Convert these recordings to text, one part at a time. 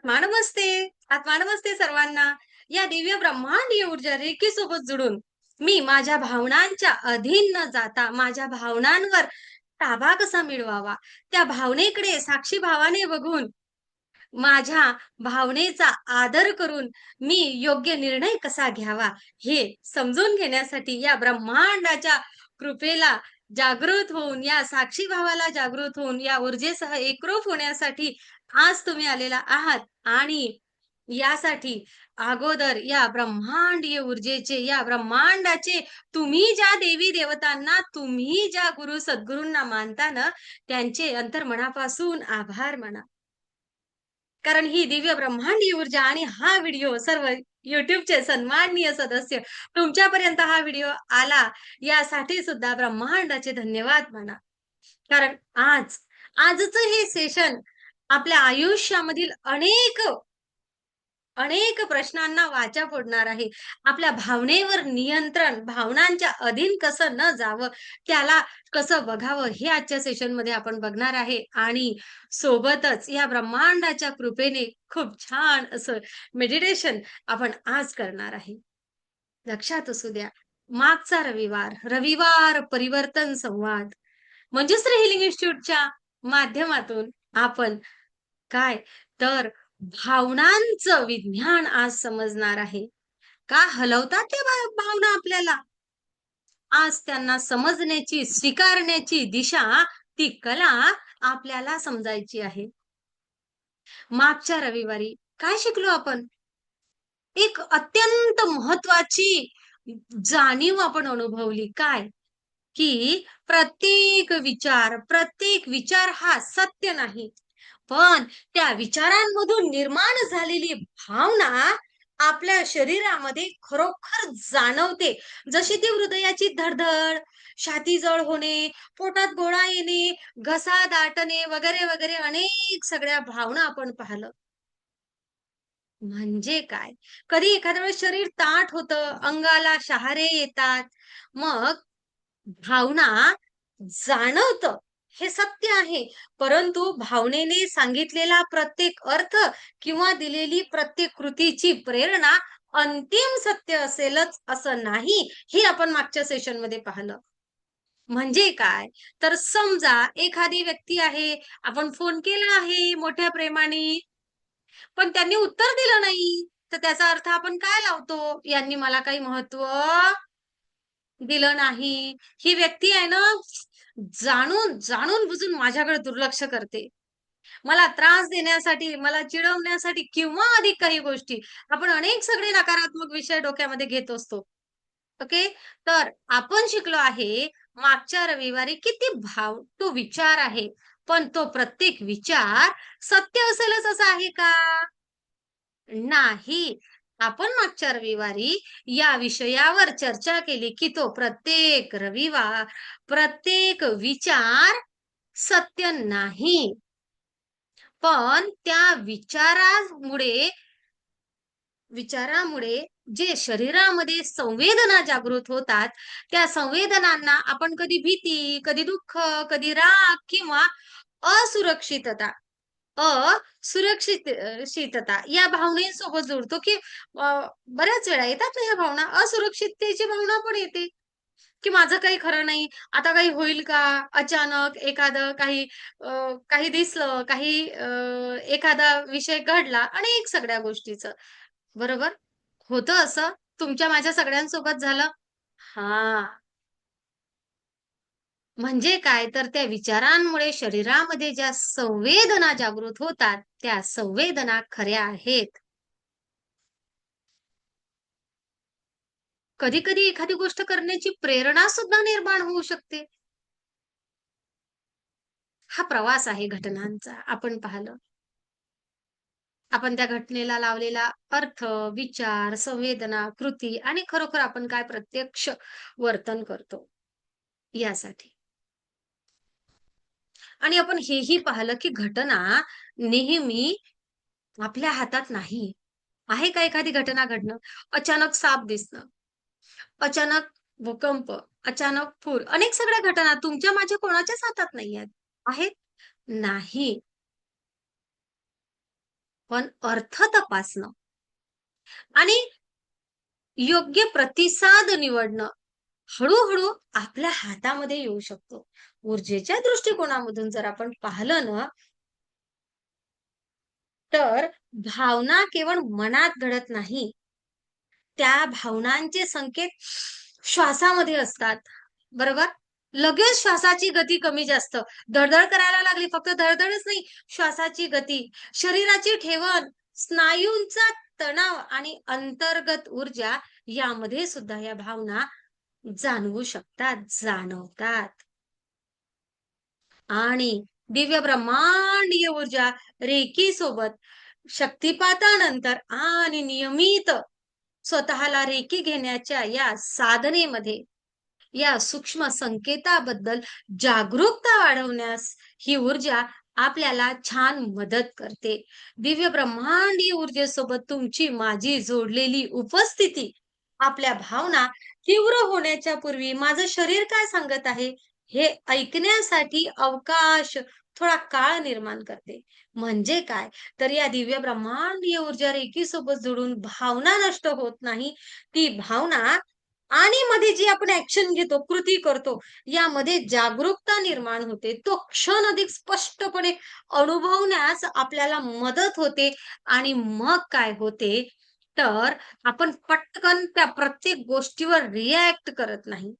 आत्मा नमस्ते. आत्मा नमस्ते सर्वांना. या दिव्य ब्रह्मांडीय ऊर्जा रेखीसोबत जुडून मी माझ्या भावनांच्या अधीन न जाता माझ्या भावनांवर ताबा कसा मिळवावा, त्या भावनेकडे साक्षी भावाने बघून माझ्या भावनेचा आदर करून मी योग्य निर्णय कसा घ्यावा, हे समजून घेण्यासाठी या ब्रह्मांडाच्या कृपेला जागृत होऊन, या साक्षी भावाला जागृत होऊन, या ऊर्जेसह एकरूप होण्यासाठी आज तुम्ही आलेला आहात. आणि यासाठी अगोदर या ब्रह्मांडीय ऊर्जेचे, या ब्रह्मांडाचे तुम्ही ज्या देवी देवतांना, तुम्ही ज्या गुरु सद्गुरूंना मानता ना, त्यांचे अंतर्मनापासून आभार माना. कारण ही दिव्य ब्रह्मांडीय ऊर्जा आणि हा व्हिडिओ सर्व YouTubeचे सन्माननीय सदस्य तुमच्यापर्यंत हा व्हिडिओ आला, यासाठी सुद्धा ब्रह्मांडाचे धन्यवाद माना. कारण आजचं हे सेशन आपल्या आयुष्यामधील अनेक अनेक प्रश्नांना वाचा फोडणार आहे. आपल्या भावनेवर नियंत्रण, भावनांच्या अधीन कसं न जावं, त्याला कसं बघावं, हे आजच्या सेशनमध्ये आपण बघणार आहे. आणि सोबतच या ब्रह्मांडाच्या कृपेने खूप छान असं मेडिटेशन आपण आज करणार आहे. लक्षात असू द्या, मागचा रविवार, रविवार परिवर्तन संवाद मंजुश्री हिलिंग इन्स्टिट्यूटच्या माध्यमातून आपण काय तर भावनांचं विज्ञान आज समजणार आहे. का हलवतात त्या भावना आपल्याला? आज त्यांना समजण्याची, स्वीकारण्याची दिशा, ती कला आपल्याला समजायची आहे. मागच्या रविवारी काय शिकलो आपण? एक अत्यंत महत्वाची जाणीव आपण अनुभवली. काय? की प्रत्येक विचार हा सत्य नाही. पण त्या विचारांमधून निर्माण झालेली भावना आपल्या शरीरामध्ये खरोखर जाणवते. जशी ती हृदयाची धडधड, छाती जड होणे, पोटात गोळा येणे, घसा दाटणे वगैरे, वगैरे अनेक सगळ्या भावना आपण पाहिलं. म्हणजे काय? कधी एखाद्या वेळेस शरीर ताठ होतं, अंगाला शहारे येतात. मग भावना जाणवतं, हे सत्य आहे. परंतु भावनेने सांगितलेला प्रत्येक अर्थ किंवा दिलेली प्रत्येक कृतीची प्रेरणा अंतिम सत्य असेलच असं नाही, हे आपण मागच्या सेशनमध्ये पाहिलं. म्हणजे काय? तर समजा एखादी व्यक्ती आहे, आपण फोन केला आहे मोठ्या प्रेमाने, पण त्यांनी उत्तर दिलं नाही. तर त्याचा अर्थ आपण काय लावतो? यांनी मला काही महत्त्व दिलं नाही. ही व्यक्ती आहे ना, जाणून-बुजून माझ्याकडे दुर्लक्ष करते. मला त्रास देण्यासाठी, मला चिडवण्यासाठी किंवा अधिक काही गोष्टी आपण अनेक सगळे नकारात्मक विषय डोक्यामध्ये घेत असतो. ओके. तर आपण शिकलो आहे मागच्या रविवारी की तो विचार आहे. पण तो प्रत्येक विचार सत्य असेलच असं आहे का? नाही. आपण मागच्या रविवारी या विषयावर चर्चा केली, की प्रत्येक विचार सत्य नाही. पण त्या विचारामुळे जे शरीरामध्ये संवेदना जागृत होतात, त्या संवेदनांना आपण कधी भीती, कधी दुःख, कधी राग किंवा असुरक्षितता शीतता या भावनेसोबत जोडतो, की बऱ्याच वेळा येतात ना ह्या भावना, असुरक्षिततेची भावना पण येते, की माझं काही खरं नाही, आता काही होईल का? अचानक एखादं काही दिसलं, एखादा विषय घडला, अनेक सगळ्या गोष्टीचं. बरोबर? होतं असं? तुमच्या माझ्या सगळ्यांसोबत झालं? हां. म्हणजे काय? तर त्या विचारांमुळे शरीरामध्ये ज्या संवेदना जागृत होतात, त्या संवेदना खऱ्या आहेत. कधी-कधी एखादी गोष्ट करण्याची प्रेरणा सुद्धा निर्माण होऊ शकते. हा प्रवास आहे घटनांचा. आपण पाहिलं. आपण त्या घटनेला लावलेला अर्थ, विचार, संवेदना, कृती आणि खरोखर आपण काय प्रत्यक्ष वर्तन करतो यासाठी. आणि आपण हेही पाहिलं, की घटना नेहमी आपल्या हातात नाही. आहे का एखादी घटना घडणं? अचानक साप दिसणं, अचानक भूकंप, अचानक पूर, अनेक सगळ्या घटना तुमच्या माझ्या कोणाच्याच हातात नाहीयेत. आहेत? नाही. पण अर्थ तपासणं आणि योग्य प्रतिसाद निवडणं हळू-हळू आपल्या हातामध्ये येऊ शकतो. ऊर्जेच्या दृष्टिकोनामधून जर आपण पाहिलं ना, तर भावना केवळ मनात घडत नाही. त्या भावनांचे संकेत श्वासामध्ये असतात. बरोबर? लगेच श्वासाची गती कमी-जास्त, धड-धड करायला लागली, फक्त धड-धडच नाही, श्वासाची गती, शरीराची ठेवण, स्नायूंचा तणाव आणि अंतर्गत ऊर्जा यामध्ये सुद्धा या भावना जाणवू शकतात, जाणवतात. आणि दिव्य ब्रह्मांडीय ऊर्जा रेकी सोबत शक्तिपातानंतर आणि नियमित स्वतःला रेकी घेण्याच्या या साधनेमध्ये या सूक्ष्म संकेताबद्दल जागरूकता वाढवण्यास ही ऊर्जा आपल्याला छान मदत करते. दिव्य ब्रह्मांडीय ऊर्जेसोबत तुमची माझी जोडलेली उपस्थिती आपल्या भावना तीव्र होण्याच्या पूर्वी माझं शरीर काय सांगत आहे, हे ऐकण्यासाठी अवकाश, थोडा काळ निर्माण करते. म्हणजे काय? तर या दिव्य ब्रह्मांडीय ऊर्जा रेखीसोबत जोडून भावना नष्ट होत नाही. ती भावना आणि मध्ये जी आपण ॲक्शन घेतो, कृती करतो, यामध्ये जागरूकता निर्माण होते. तो क्षण अधिक स्पष्टपणे अनुभवण्यास आपल्याला मदत होते आणि मग काय होते, तर आपण पटकन त्या प्रत्येक गोष्टीवर रिएक्ट करत नाही.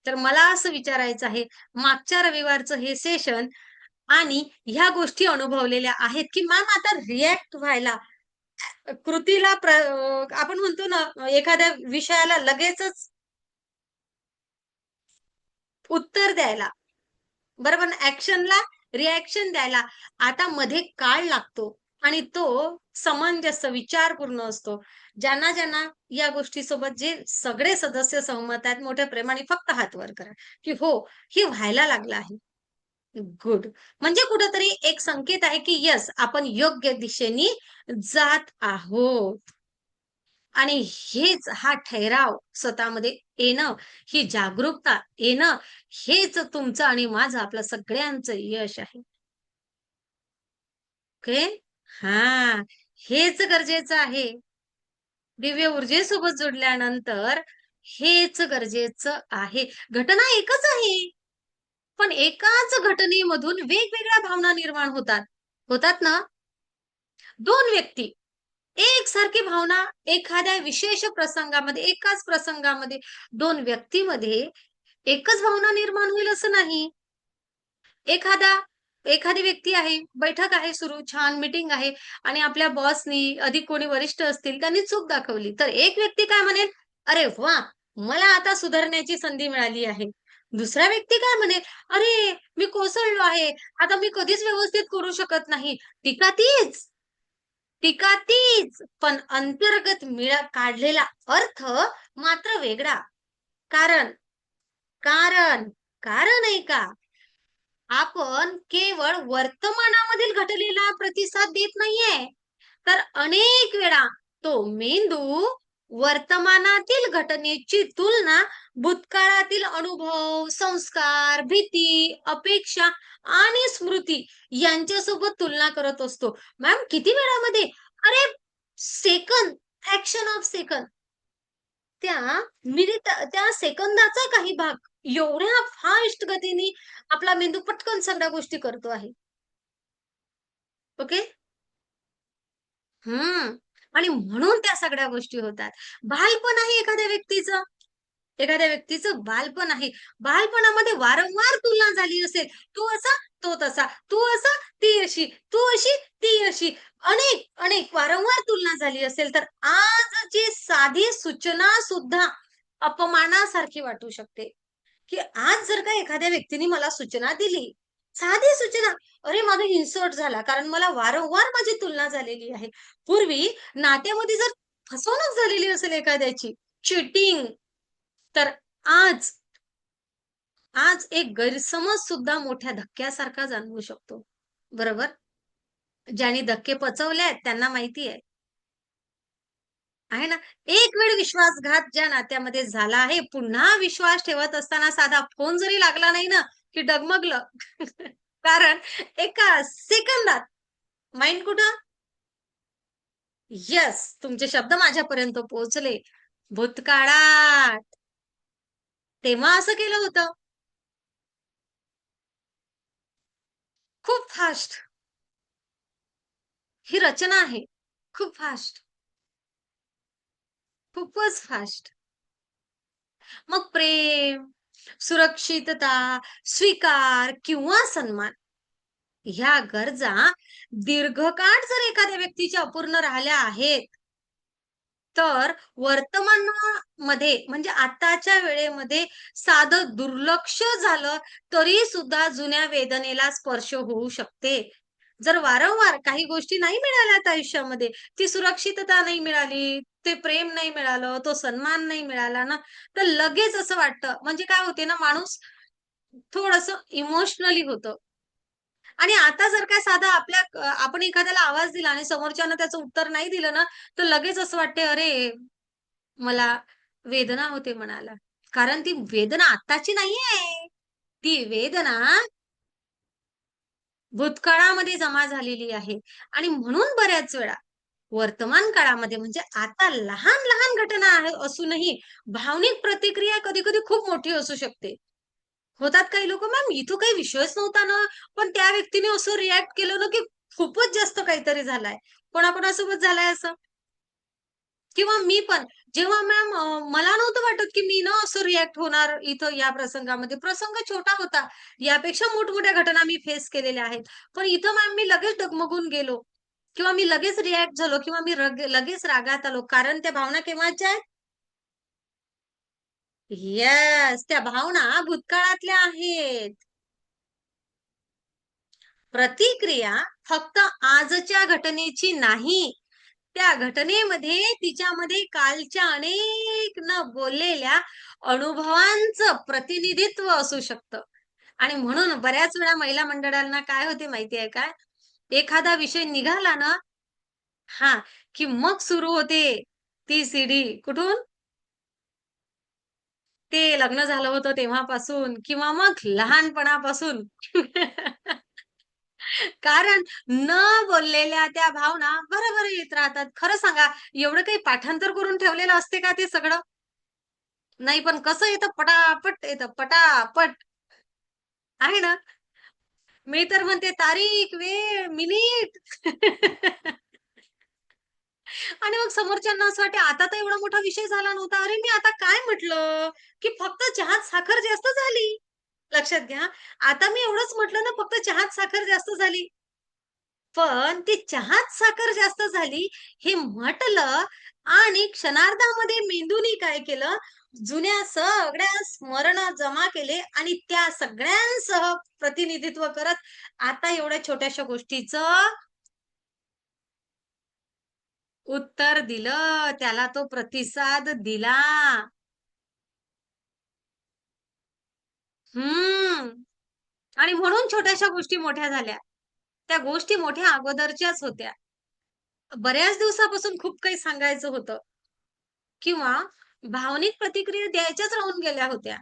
तर मला असं विचारायचं आहे, मागच्या रविवारचं हे सेशन आणि ह्या गोष्टी अनुभवलेल्या आहेत, की मॅम आता रिएक्ट व्हायला, कृतीला आपण म्हणतो ना, एखाद्या विषयाला लगेचच उत्तर द्यायला, बरोबर ना, ॲक्शनला रिएक्शन द्यायला आता मध्ये काळ लागतो आणि तो समंजस विचारपूर्ण असतो. ज्यांना या गोष्टीसोबत जे सगळे सदस्य सहमत आहेत, मोठ्या प्रेमाने फक्त हात वर करा, की हो, हे व्हायला लागलं आहे. गुड. म्हणजे कुठेतरी एक संकेत आहे, की येस आपण योग्य दिशेने जात आहोत. आणि हेच हा ठहराव स्वतःमध्ये येणं, ही जागरूकता येणं, हेच तुमचं आणि माझं आपलं सगळ्यांचं यश आहे. ओके? हां, हेच गरजेचं आहे. दिव्य ऊर्जेसोबत जोडल्यानंतर हेच गरजेचं आहे. घटना एकच आहे, पण एकाच घटनेमधून वेगवेगळ्या भावना निर्माण होतात. होतात ना? 2 व्यक्ती एकसारखी भावना एखाद्या विशेष प्रसंगामध्ये, एकाच प्रसंगामध्ये 2 व्यक्तीमध्ये एकच भावना निर्माण होईल असं नाही. एखादा एखादी व्यक्ती आहे, बैठक आहे सुरू, छान मीटिंग आहे आणि आपल्या बॉसनी अधिक कोणी वरिष्ठ असतील, त्यांनी चूक दाखवली. तर एक व्यक्ती काय म्हणेल, "अरे वाह! मला आता सुधारण्याची संधी मिळाली आहे." दुसरा व्यक्ती काय म्हणेल, "अरे, मी कोसळलो आहे. आता मी कधीच व्यवस्थित करू शकत नाही." टीका तीच. टीका तीच, पण अंतर्गत काढलेला अर्थ मात्र वेगळा. कारण, कारण, कारण ऐका, आपण केवळ वर्तमानामधील घटनेला प्रतिसाद देत नाहीये, तर अनेक वेळा तो मेंदू वर्तमानातील घटनेची तुलना भूतकाळातील अनुभव, संस्कार, भीती, अपेक्षा आणि स्मृती यांच्यासोबत तुलना करत असतो. मॅम किती वेळामध्ये? अरे सेकंद, फ्रॅक्शन ऑफ सेकंद. त्या सेकंदाचा काही भाग एवढ्या फास्ट गतीने आपला मेंदू पटकन सगळ्या गोष्टी करतो आहे. ओके? हं. आणि म्हणून त्या सगळ्या गोष्टी होतात. बालपण आहे एखाद्या व्यक्तीचं बालपण आहे. बालपणामध्ये वारंवार तुलना झाली असेल. तू असा, तो तसा. तू असा, ती अशी. तू अशी, ती अशी. अनेक वारंवार तुलना झाली असेल, तर आजची साधी सूचना सुद्धा अपमानासारखी वाटू शकते. की आज जर का एखाद्या व्यक्तीने मला सूचना दिली, साधी सूचना, अरे माझा इन्सर्ट झाला कारण मला वारंवार माझी तुलना झालेली आहे. पूर्वी नात्यामध्ये जर फसवणूक झालेली असेल एखाद्याची, चीटिंग, तर आज आज एक गैरसमज सुद्धा मोठ्या धक्क्यासारखा जाणवू शकतो. बरोबर? ज्यांनी धक्के पचवले आहेत त्यांना माहिती आहे. आहे ना? एक वेळ विश्वासघात ज्या नात्यामध्ये झाला आहे, पुन्हा विश्वास ठेवत असताना साधा फोन जरी लागला नाही ना, की डगमगलं. कारण एका सेकंदात माइंड कुठं? येस, तुमचे शब्द माझ्यापर्यंत पोहोचले. भूतकाळात. तेव्हा असं केलं होतं. खूप फास्ट. ही रचना आहे. खूप फास्ट. खूपच फास्ट. मग प्रेम, सुरक्षितता, स्वीकार किंवा सन्मान ह्या गरजा दीर्घकाळ जर एखाद्या व्यक्तीच्या अपूर्ण राहिल्या आहेत, तर वर्तमानामध्ये म्हणजे आताच्या वेळेमध्ये साधं दुर्लक्ष झालं तरी सुद्धा जुन्या वेदनेला स्पर्श होऊ शकते. जर वारंवार काही गोष्टी नाही मिळाल्यात आयुष्यामध्ये, ती सुरक्षितता नाही मिळाली, ते प्रेम नाही मिळालं, तो सन्मान नाही मिळाला ना, तर लगेच असं वाटतं म्हणजे काय होते ना माणूस थोडंसं इमोशनली होतं. आणि आता जर का साधा आपण एखाद्याला आवाज दिला आणि समोरच्यानं त्याचं उत्तर नाही दिलं ना, तर लगेच असं वाटते, "अरे, मला वेदना होते मनाला." कारण ती वेदना आत्ताची नाहीये. ती वेदना भूतकाळामध्ये जमा झालेली आहे आणि म्हणून बऱ्याच वेळा वर्तमान काळामध्ये म्हणजे आता लहान-लहान घटना आहे असूनही भावनिक प्रतिक्रिया कधी-कधी खूप मोठी असू शकते. होतात काही लोकं, "मॅम इथं काही विषयच नव्हता ना, पण त्या व्यक्तीने असं रिएक्ट केलं ना, की खूपच जास्त काहीतरी झालंय." कोणाकोणासोबत झालंय असं? किंवा मी पण जेव्हा मॅम मला नव्हतं वाटत, की मी ना असं रिएक्ट होणार इथं या प्रसंगामध्ये. प्रसंग छोटा होता. यापेक्षा मोठमोठ्या घटना मी फेस केलेल्या आहेत. पण इथं मॅम मी लगेच डगमगून गेलो किंवा मी लगेच रिएक्ट झालो किंवा मी लगेच रागात आलो. कारण त्या भावना केव्हाच्या आहेत? येस, त्या भावना भूतकाळातल्या आहेत. प्रतिक्रिया फक्त आजच्या घटनेची नाही, त्या घटनेमध्ये तिच्यामध्ये कालच्या अनेक न बोललेल्या अनुभवांचं प्रतिनिधित्व असू शकतं. आणि म्हणून बऱ्याच वेळा महिला मंडळांना काय होते माहिती आहे का? एखादा विषय निघाला ना हां, की मग सुरू होते ती सीडी. कुठून? ते लग्न झालं होतं तेव्हापासून किंवा मग लहानपणापासून. कारण न बोललेल्या त्या भावना बरोबर येत राहतात. खरं सांगा, एवढं काही पाठांतर करून ठेवलेलं असते का ते सगळं? नाही, पण कसं येतं पटापट येतं, पटापट. आहे ना? मी तर म्हणते तारीख, वेळ, मिनिट. आणि मग समोरच्यांना असं वाटते, आता तर एवढा मोठा विषय झाला नव्हता. अरे, मी आता काय म्हटलं, की फक्त चहात साखर जास्त झाली. लक्षात घ्या. आता मी एवढंच म्हटलं ना, फक्त चहात साखर जास्त झाली. पण ती चहात साखर जास्त झाली हे म्हटलं आणि क्षणार्धामध्ये मेंदूनी काय केलं, जुन्या सगळ्या स्मरण जमा केले आणि त्या सगळ्यांसह प्रतिनिधित्व करत आता एवढ्या छोट्याशा गोष्टीचं उत्तर दिलं. त्याला तो प्रतिसाद दिला. हम्म. आणि म्हणून छोट्याशा गोष्टी मोठ्या झाल्या. त्या गोष्टी मोठ्या अगोदरच्याच होत्या. बऱ्याच दिवसापासून खूप काही सांगायचं होतं किंवा भावनिक प्रतिक्रिया द्यायच्याच राहून गेल्या होत्या.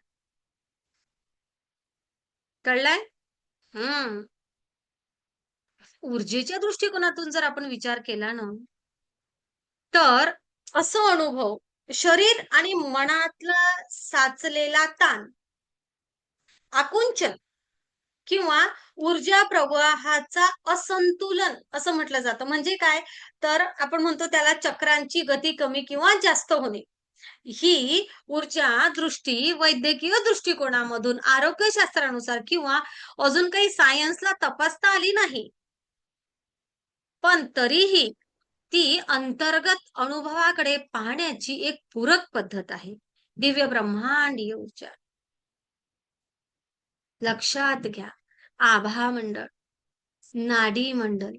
कळलंय? हं. ऊर्जेच्या दृष्टिकोनातून जर आपण विचार केला ना, तर असं अनुभव शरीर आणि मनातला साचलेला ताण, आकुंचन किंवा ऊर्जा प्रवाहाचा असंतुलन असं म्हटलं जातं. म्हणजे काय? तर आपण म्हणतो त्याला चक्रांची गती कमी किंवा जास्त होणे. ही ऊर्जा दृष्टी वैद्यकीय दृष्टिकोनामधून आरोग्यशास्त्रानुसार किंवा अजून काही सायन्सला तपासता आली नाही. पण तरीही ती अंतर्गत अनुभवाकडे पाहण्याची एक पूरक पद्धत आहे. दिव्य ब्रह्मांडीय ऊर्जा. लक्षात घ्या. आभा मंडळ, नाडी मंडल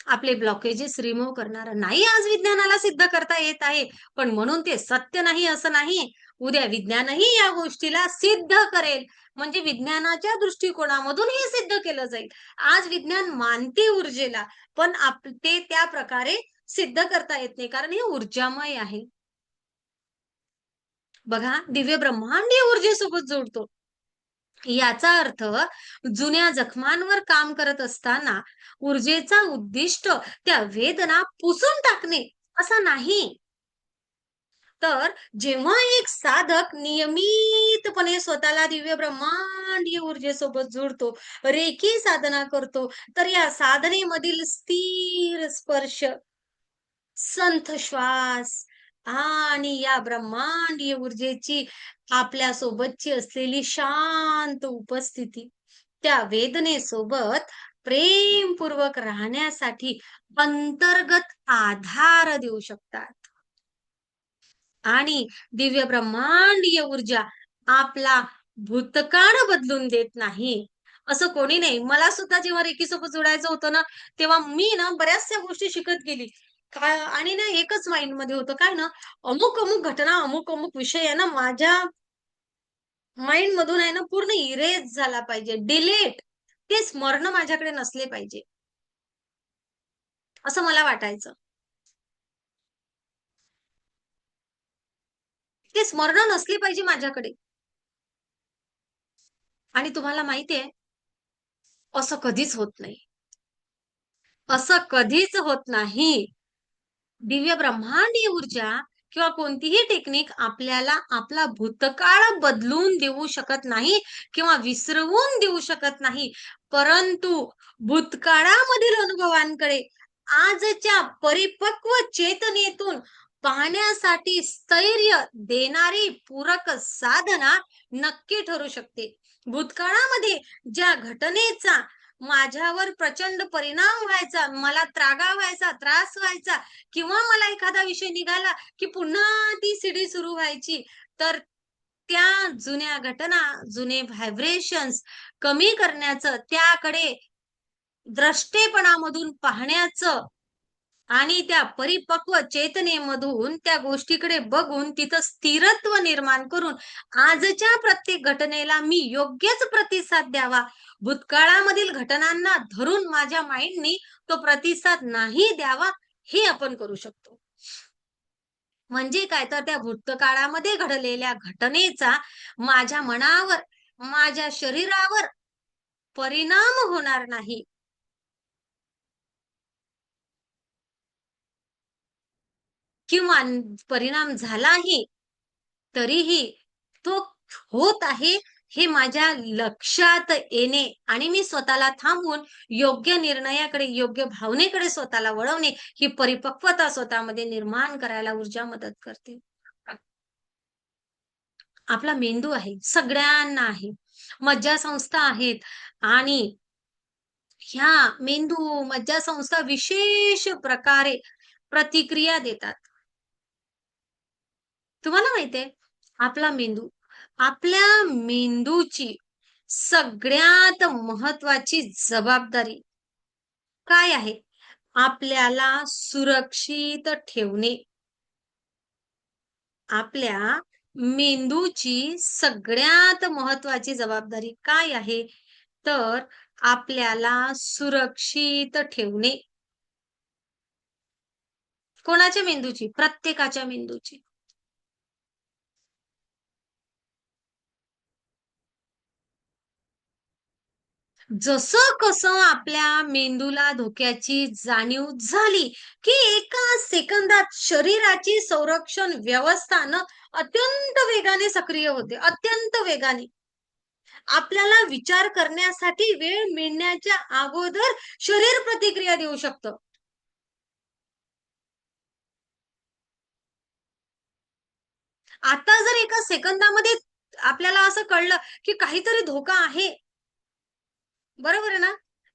आपले ब्लॉकेजेस रिमूव्ह करणारं नाही आज विज्ञानाला सिद्ध करता येत आहे. पण म्हणून ते सत्य नाही असं नाही. उद्या विज्ञानही या गोष्टीला सिद्ध करेल. म्हणजे विज्ञानाच्या दृष्टिकोनामधून हे सिद्ध केलं जाईल. आज विज्ञान मानते ऊर्जेला, पण ते त्या प्रकारे सिद्ध करता येत नाही. कारण हे ऊर्जामय आहे. बघा, दिव्य ब्रह्मांडीय ऊर्जेसोबत जोडतो. याचा अर्थ जुन्या जखमांवर काम करत असताना ऊर्जेचा उद्दिष्ट त्या वेदना पुसून टाकणे असा नाही. तर जेव्हा एक साधक नियमितपणे स्वतःला दिव्य ब्रह्मांडीय ऊर्जेसोबत जोडतो, रेखी साधना करतो, तर या साधनेमधील स्थिर स्पर्श, संथ श्वास आणि या ब्रह्मांडीय ऊर्जेची आपल्या सोबतची असलेली शांत उपस्थिती त्या वेदनेसोबत प्रेमपूर्वक राहण्यासाठी अंतर्गत आधार देऊ शकतात. आणि दिव्य ब्रह्मांडीय ऊर्जा आपला भूतकाळ बदलून देत नाही. असं कोणी नाही. मला सुद्धा जेव्हा रेकीसोबत जोडायचं होतं ना, तेव्हा मी ना बऱ्याचशा गोष्टी शिकत गेली. काय आणि ना एकच माइंडमध्ये होतं काय ना, अमुक-अमुक घटना, अमुक-अमुक विषय आहे ना माझ्या माइंडमधून आहे ना पूर्ण इरेज झाला पाहिजे, डिलीट. ते स्मरण माझ्याकडे नसले पाहिजे, असं मला वाटायचं. ते स्मरण नसली पाहिजे माझ्याकडे. आणि तुम्हाला माहिती असं कधीच होत नाही. असं कधीच होत नाही. दिव्य ब्रह्मांडीय ऊर्जा किंवा कोणतीही टेक्निक आपल्याला आपला भूतकाळ बदलून देऊ शकत नाही किंवा विसरवून देऊ शकत नाही. परंतु भूतकाळामधील अनुभवांकडे आजच्या परिपक्व चेतनेतून पाहण्यासाठी स्थैर्य देणारी पूरक साधना नक्की ठरू शकते. भूतकाळामध्ये ज्या घटनेचा माझ्यावर प्रचंड परिणाम व्हायचा, मला त्रागा व्हायचा, त्रास व्हायचा किंवा मला एखादा विषय निघाला, की पुन्हा ती सीडी सुरू व्हायची. तर त्या जुन्या घटना, जुने व्हायब्रेशन्स कमी करण्याचं, त्याकडे द्रष्टेपणामधून पाहण्याचं आणि त्या परिपक्व चेतनेमधून त्या गोष्टीकडे बघून तिथं स्थिरत्व निर्माण करून आजच्या प्रत्येक घटनेला मी योग्यच प्रतिसाद द्यावा. भूतकाळामधील घटनांना धरून माझ्या माइंडनी तो प्रतिसाद नाही द्यावा, हे आपण करू शकतो. म्हणजे काय तर त्या भूतकाळामध्ये घडलेल्या घटनेचा माझ्या मनावर, माझ्या शरीरावर परिणाम होणार नाही. किंवा परिणाम झालाही, तरीही तो होत आहे हे माझ्या लक्षात येणे आणि मी स्वतःला थांबवून योग्य निर्णयाकडे, योग्य भावनेकडे स्वतःला वळवणे, ही परिपक्वता स्वतःमध्ये निर्माण करायला ऊर्जा मदत करते. आपला मेंदू आहे, सगळ्यांना आहे. मज्जासंस्था आहेत आणि ह्या मेंदू, मज्जासंस्था विशेष प्रकारे प्रतिक्रिया देतात. तुम्हाला माहितीये, आपला मेंदू, आपल्या मेंदूची सगळ्यात महत्वाची जबाबदारी काय आहे? आपल्याला सुरक्षित ठेवणे. आपल्या मेंदूची सगळ्यात महत्वाची जबाबदारी काय आहे? तर आपल्याला सुरक्षित ठेवणे. कोणाच्या मेंदूची? प्रत्येकाच्या मेंदूची. जसं कसं आपल्या मेंदूला धोक्याची जाणीव झाली, की एका सेकंदात शरीराची संरक्षण व्यवस्था ना अत्यंत वेगाने सक्रिय होते, अत्यंत वेगाने. आपल्याला विचार करण्यासाठी वेळ मिळण्याच्या अगोदर शरीर प्रतिक्रिया देऊ शकतं. आता जर एका सेकंदामध्ये आपल्याला असं कळलं, की काहीतरी धोका आहे, बरोबर आहे ना?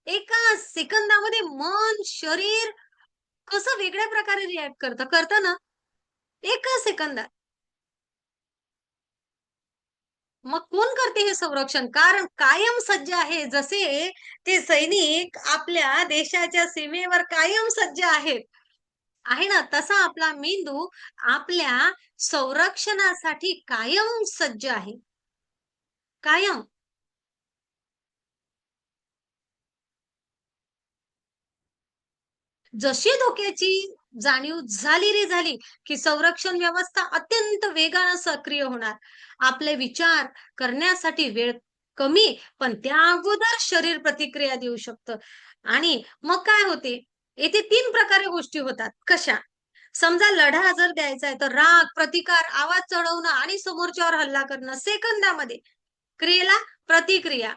एका सेकंदामध्ये मन, शरीर कसं वेगळ्या प्रकारे रिएक्ट करतं, करतं ना? एका सेकंदात. मग कोण करते हे संरक्षण? कारण कायम सज्ज आहे. जसे ते सैनिक आपल्या देशाच्या सीमेवर कायम सज्ज आहेत. आहे ना, तसा आपला मेंदू आपल्या संरक्षणासाठी कायम सज्ज आहे. कायम. जशी धोक्याची जाणीव झाली रे झाली, की संरक्षण व्यवस्था अत्यंत वेगानं सक्रिय होणार. आपले विचार करण्यासाठी वेळ कमी, पण त्या अगोदर शरीर प्रतिक्रिया देऊ शकतं. आणि मग काय होते, येथे 3 प्रकारे गोष्टी होतात. कशा? समजा लढा जर द्यायचा आहे, तर राग, प्रतिकार, आवाज चढवणं आणि समोरच्यावर हल्ला करणं सेकंदामध्ये. क्रियेला प्रतिक्रिया.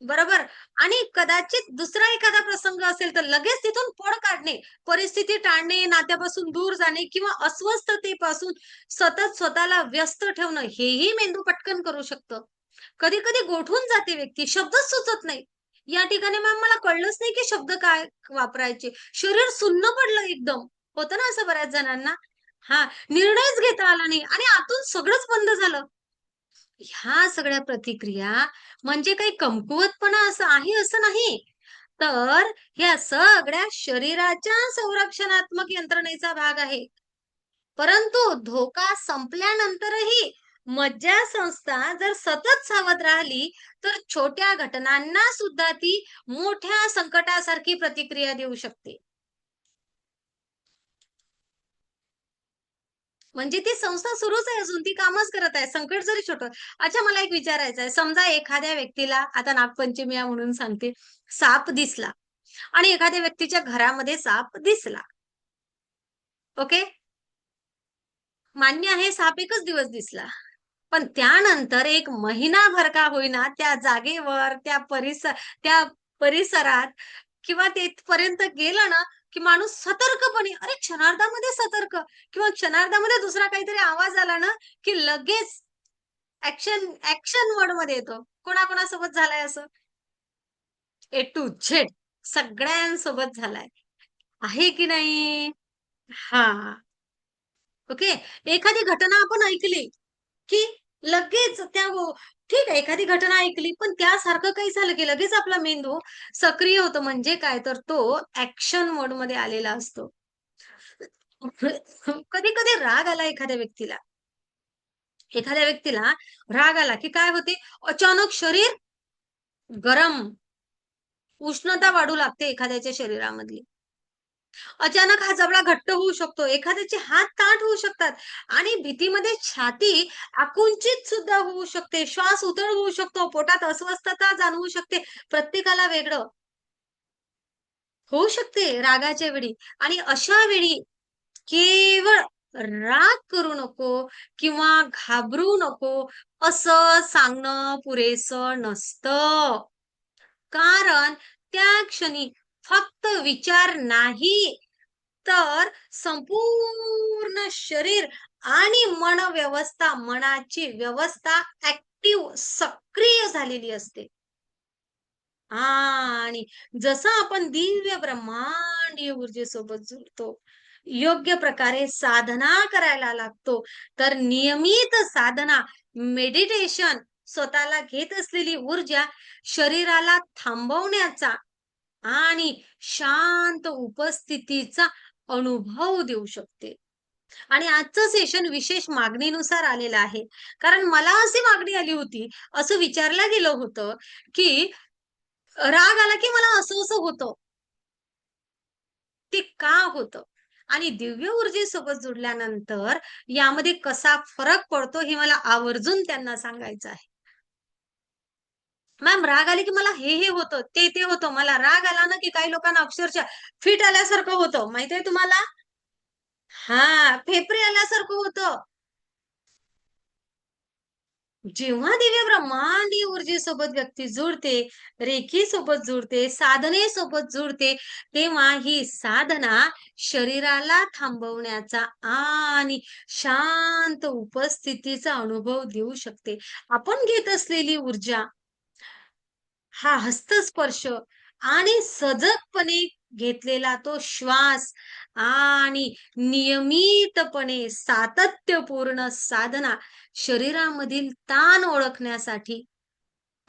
बरोबर. आणि कदाचित दुसरा एखादा प्रसंग असेल, तर लगेच तिथून पळ काढणे, परिस्थिती टाळणे, नात्यापासून दूर जाणे किंवा अस्वस्थतेपासून सतत स्वतःला व्यस्त ठेवणं, हेही मेंदू पटकन करू शकतं. कधी-कधी गोठून जाते व्यक्ती, शब्दच सुचत नाही. या ठिकाणी मॅम मला कळलंच नाही, की शब्द काय वापरायचे. शरीर सुन्न पडलं एकदम. होतं ना असं बऱ्याच जणांना? हां, निर्णयच घेता आला नाही आणि आतून सगळंच बंद झालं. ह्या सगळ्या प्रतिक्रिया म्हणजे काही कमकुवतपणा असं आहे असं नाही. तर ह्या सगळ्या शरीराच्या संरक्षणात्मक यंत्रणेचा भाग आहे. परंतु धोका संपल्यानंतरही मज्जासंस्था जर सतत सावध राहिली, तर छोट्या घटनांना सुद्धा ती मोठ्या संकटासारखी प्रतिक्रिया देऊ शकते. म्हणजे ती संस्था सुरूच आहे अजून, ती कामच करत आहे. संकट जरी छोटं अच्छा मला एक विचारायचं आहे. समजा एखाद्या व्यक्तीला आता नागपंचमी आहे म्हणून सांगते, साप दिसला आणि एखाद्या व्यक्तीच्या घरामध्ये साप दिसला. ओके. मान्य आहे साप एकच दिवस दिसला. पण त्यानंतर एक महिनाभर का होईना त्या जागेवर, त्या परिसरात किंवा तिथपर्यंत गेला ना, की माणूस सतर्कपणे अरे क्षणार्धामध्ये सतर्क किंवा क्षणार्धामध्ये दुसरा काहीतरी आवाज आला ना, की लगेच ॲक्शन मोडमध्ये येतो. कोणाकोणासोबत झालंय असं? ए टू झेड सगळ्यांसोबत झालाय. आहे की नाही? हां. ओके. एखादी घटना आपण ऐकली, की लगेच ठीक आहे एखादी घटना ऐकली, पण त्यासारखं काही झालं, की लगेच आपला मेंदू सक्रिय होतो. म्हणजे काय तर तो ॲक्शन मोडमध्ये आलेला असतो. कधी-कधी राग आला एखाद्या व्यक्तीला राग आला, की काय होते अचानक शरीर गरम, उष्णता वाढू लागते एखाद्याच्या शरीरामधली. अचानक हा जबडा घट्ट होऊ शकतो. एखाद्याचे हात ताठ होऊ शकतात आणि भीतीमध्ये छाती आकुंचित सुद्धा होऊ शकते. श्वास उथळ होऊ शकतो. पोटात अस्वस्थता जाणवू शकते. प्रत्येकाला वेगळं होऊ शकते रागाच्या वेळी आणि अशा वेळी केवळ राग करू नको किंवा घाबरू नको असं सांगणं पुरेसं नसतं. कारण त्या क्षणी फक्त विचार नाही, तर संपूर्ण शरीर आणि मनाची व्यवस्था सक्रिय झालेली असते. आणि जसं आपण दिव्य ब्रह्मांडीय ऊर्जेसोबत जुळतो, योग्य प्रकारे साधना करायला लागतो, तर नियमित साधना, मेडिटेशन स्वतःला घेत असलेली ऊर्जा शरीराला थांबवण्याचा आणि शांत उपस्थितीचा अनुभव देऊ शकते. आणि आजचं सेशन विशेष मागणीनुसार आलेलं आहे. कारण मला अशी मागणी आली होती, असं विचारलं गेलं होतं, की राग आला की मला असं-असं होतं. ते का होतं? आणि दिव्य ऊर्जेसोबत जुडल्यानंतर यामध्ये कसा फरक पडतो हे मला आवर्जून त्यांना सांगायचं आहे. मॅम राग आले की मला हे होतं, ते होतं. मला राग आला ना की काही लोकांना अक्षरशः फिट आल्यासारखं होतं. माहिती तुम्हाला? हां, फेफरे आल्यासारखं होतं. जेव्हा दिव्य ब्रह्मांडीय ऊर्जेसोबत व्यक्ती जुळते, रेखीसोबत जुळते, साधनेसोबत जुळते, तेव्हा ही साधना शरीराला थांबवण्याचा आणि शांत उपस्थितीचा अनुभव देऊ शकते. आपण घेत असलेली ऊर्जा हा हस्तस्पर्श आणि सजगपणे घेतलेला तो श्वास आणि नियमितपणे सातत्यपूर्ण साधना शरीरामधील ताण ओळखण्यासाठी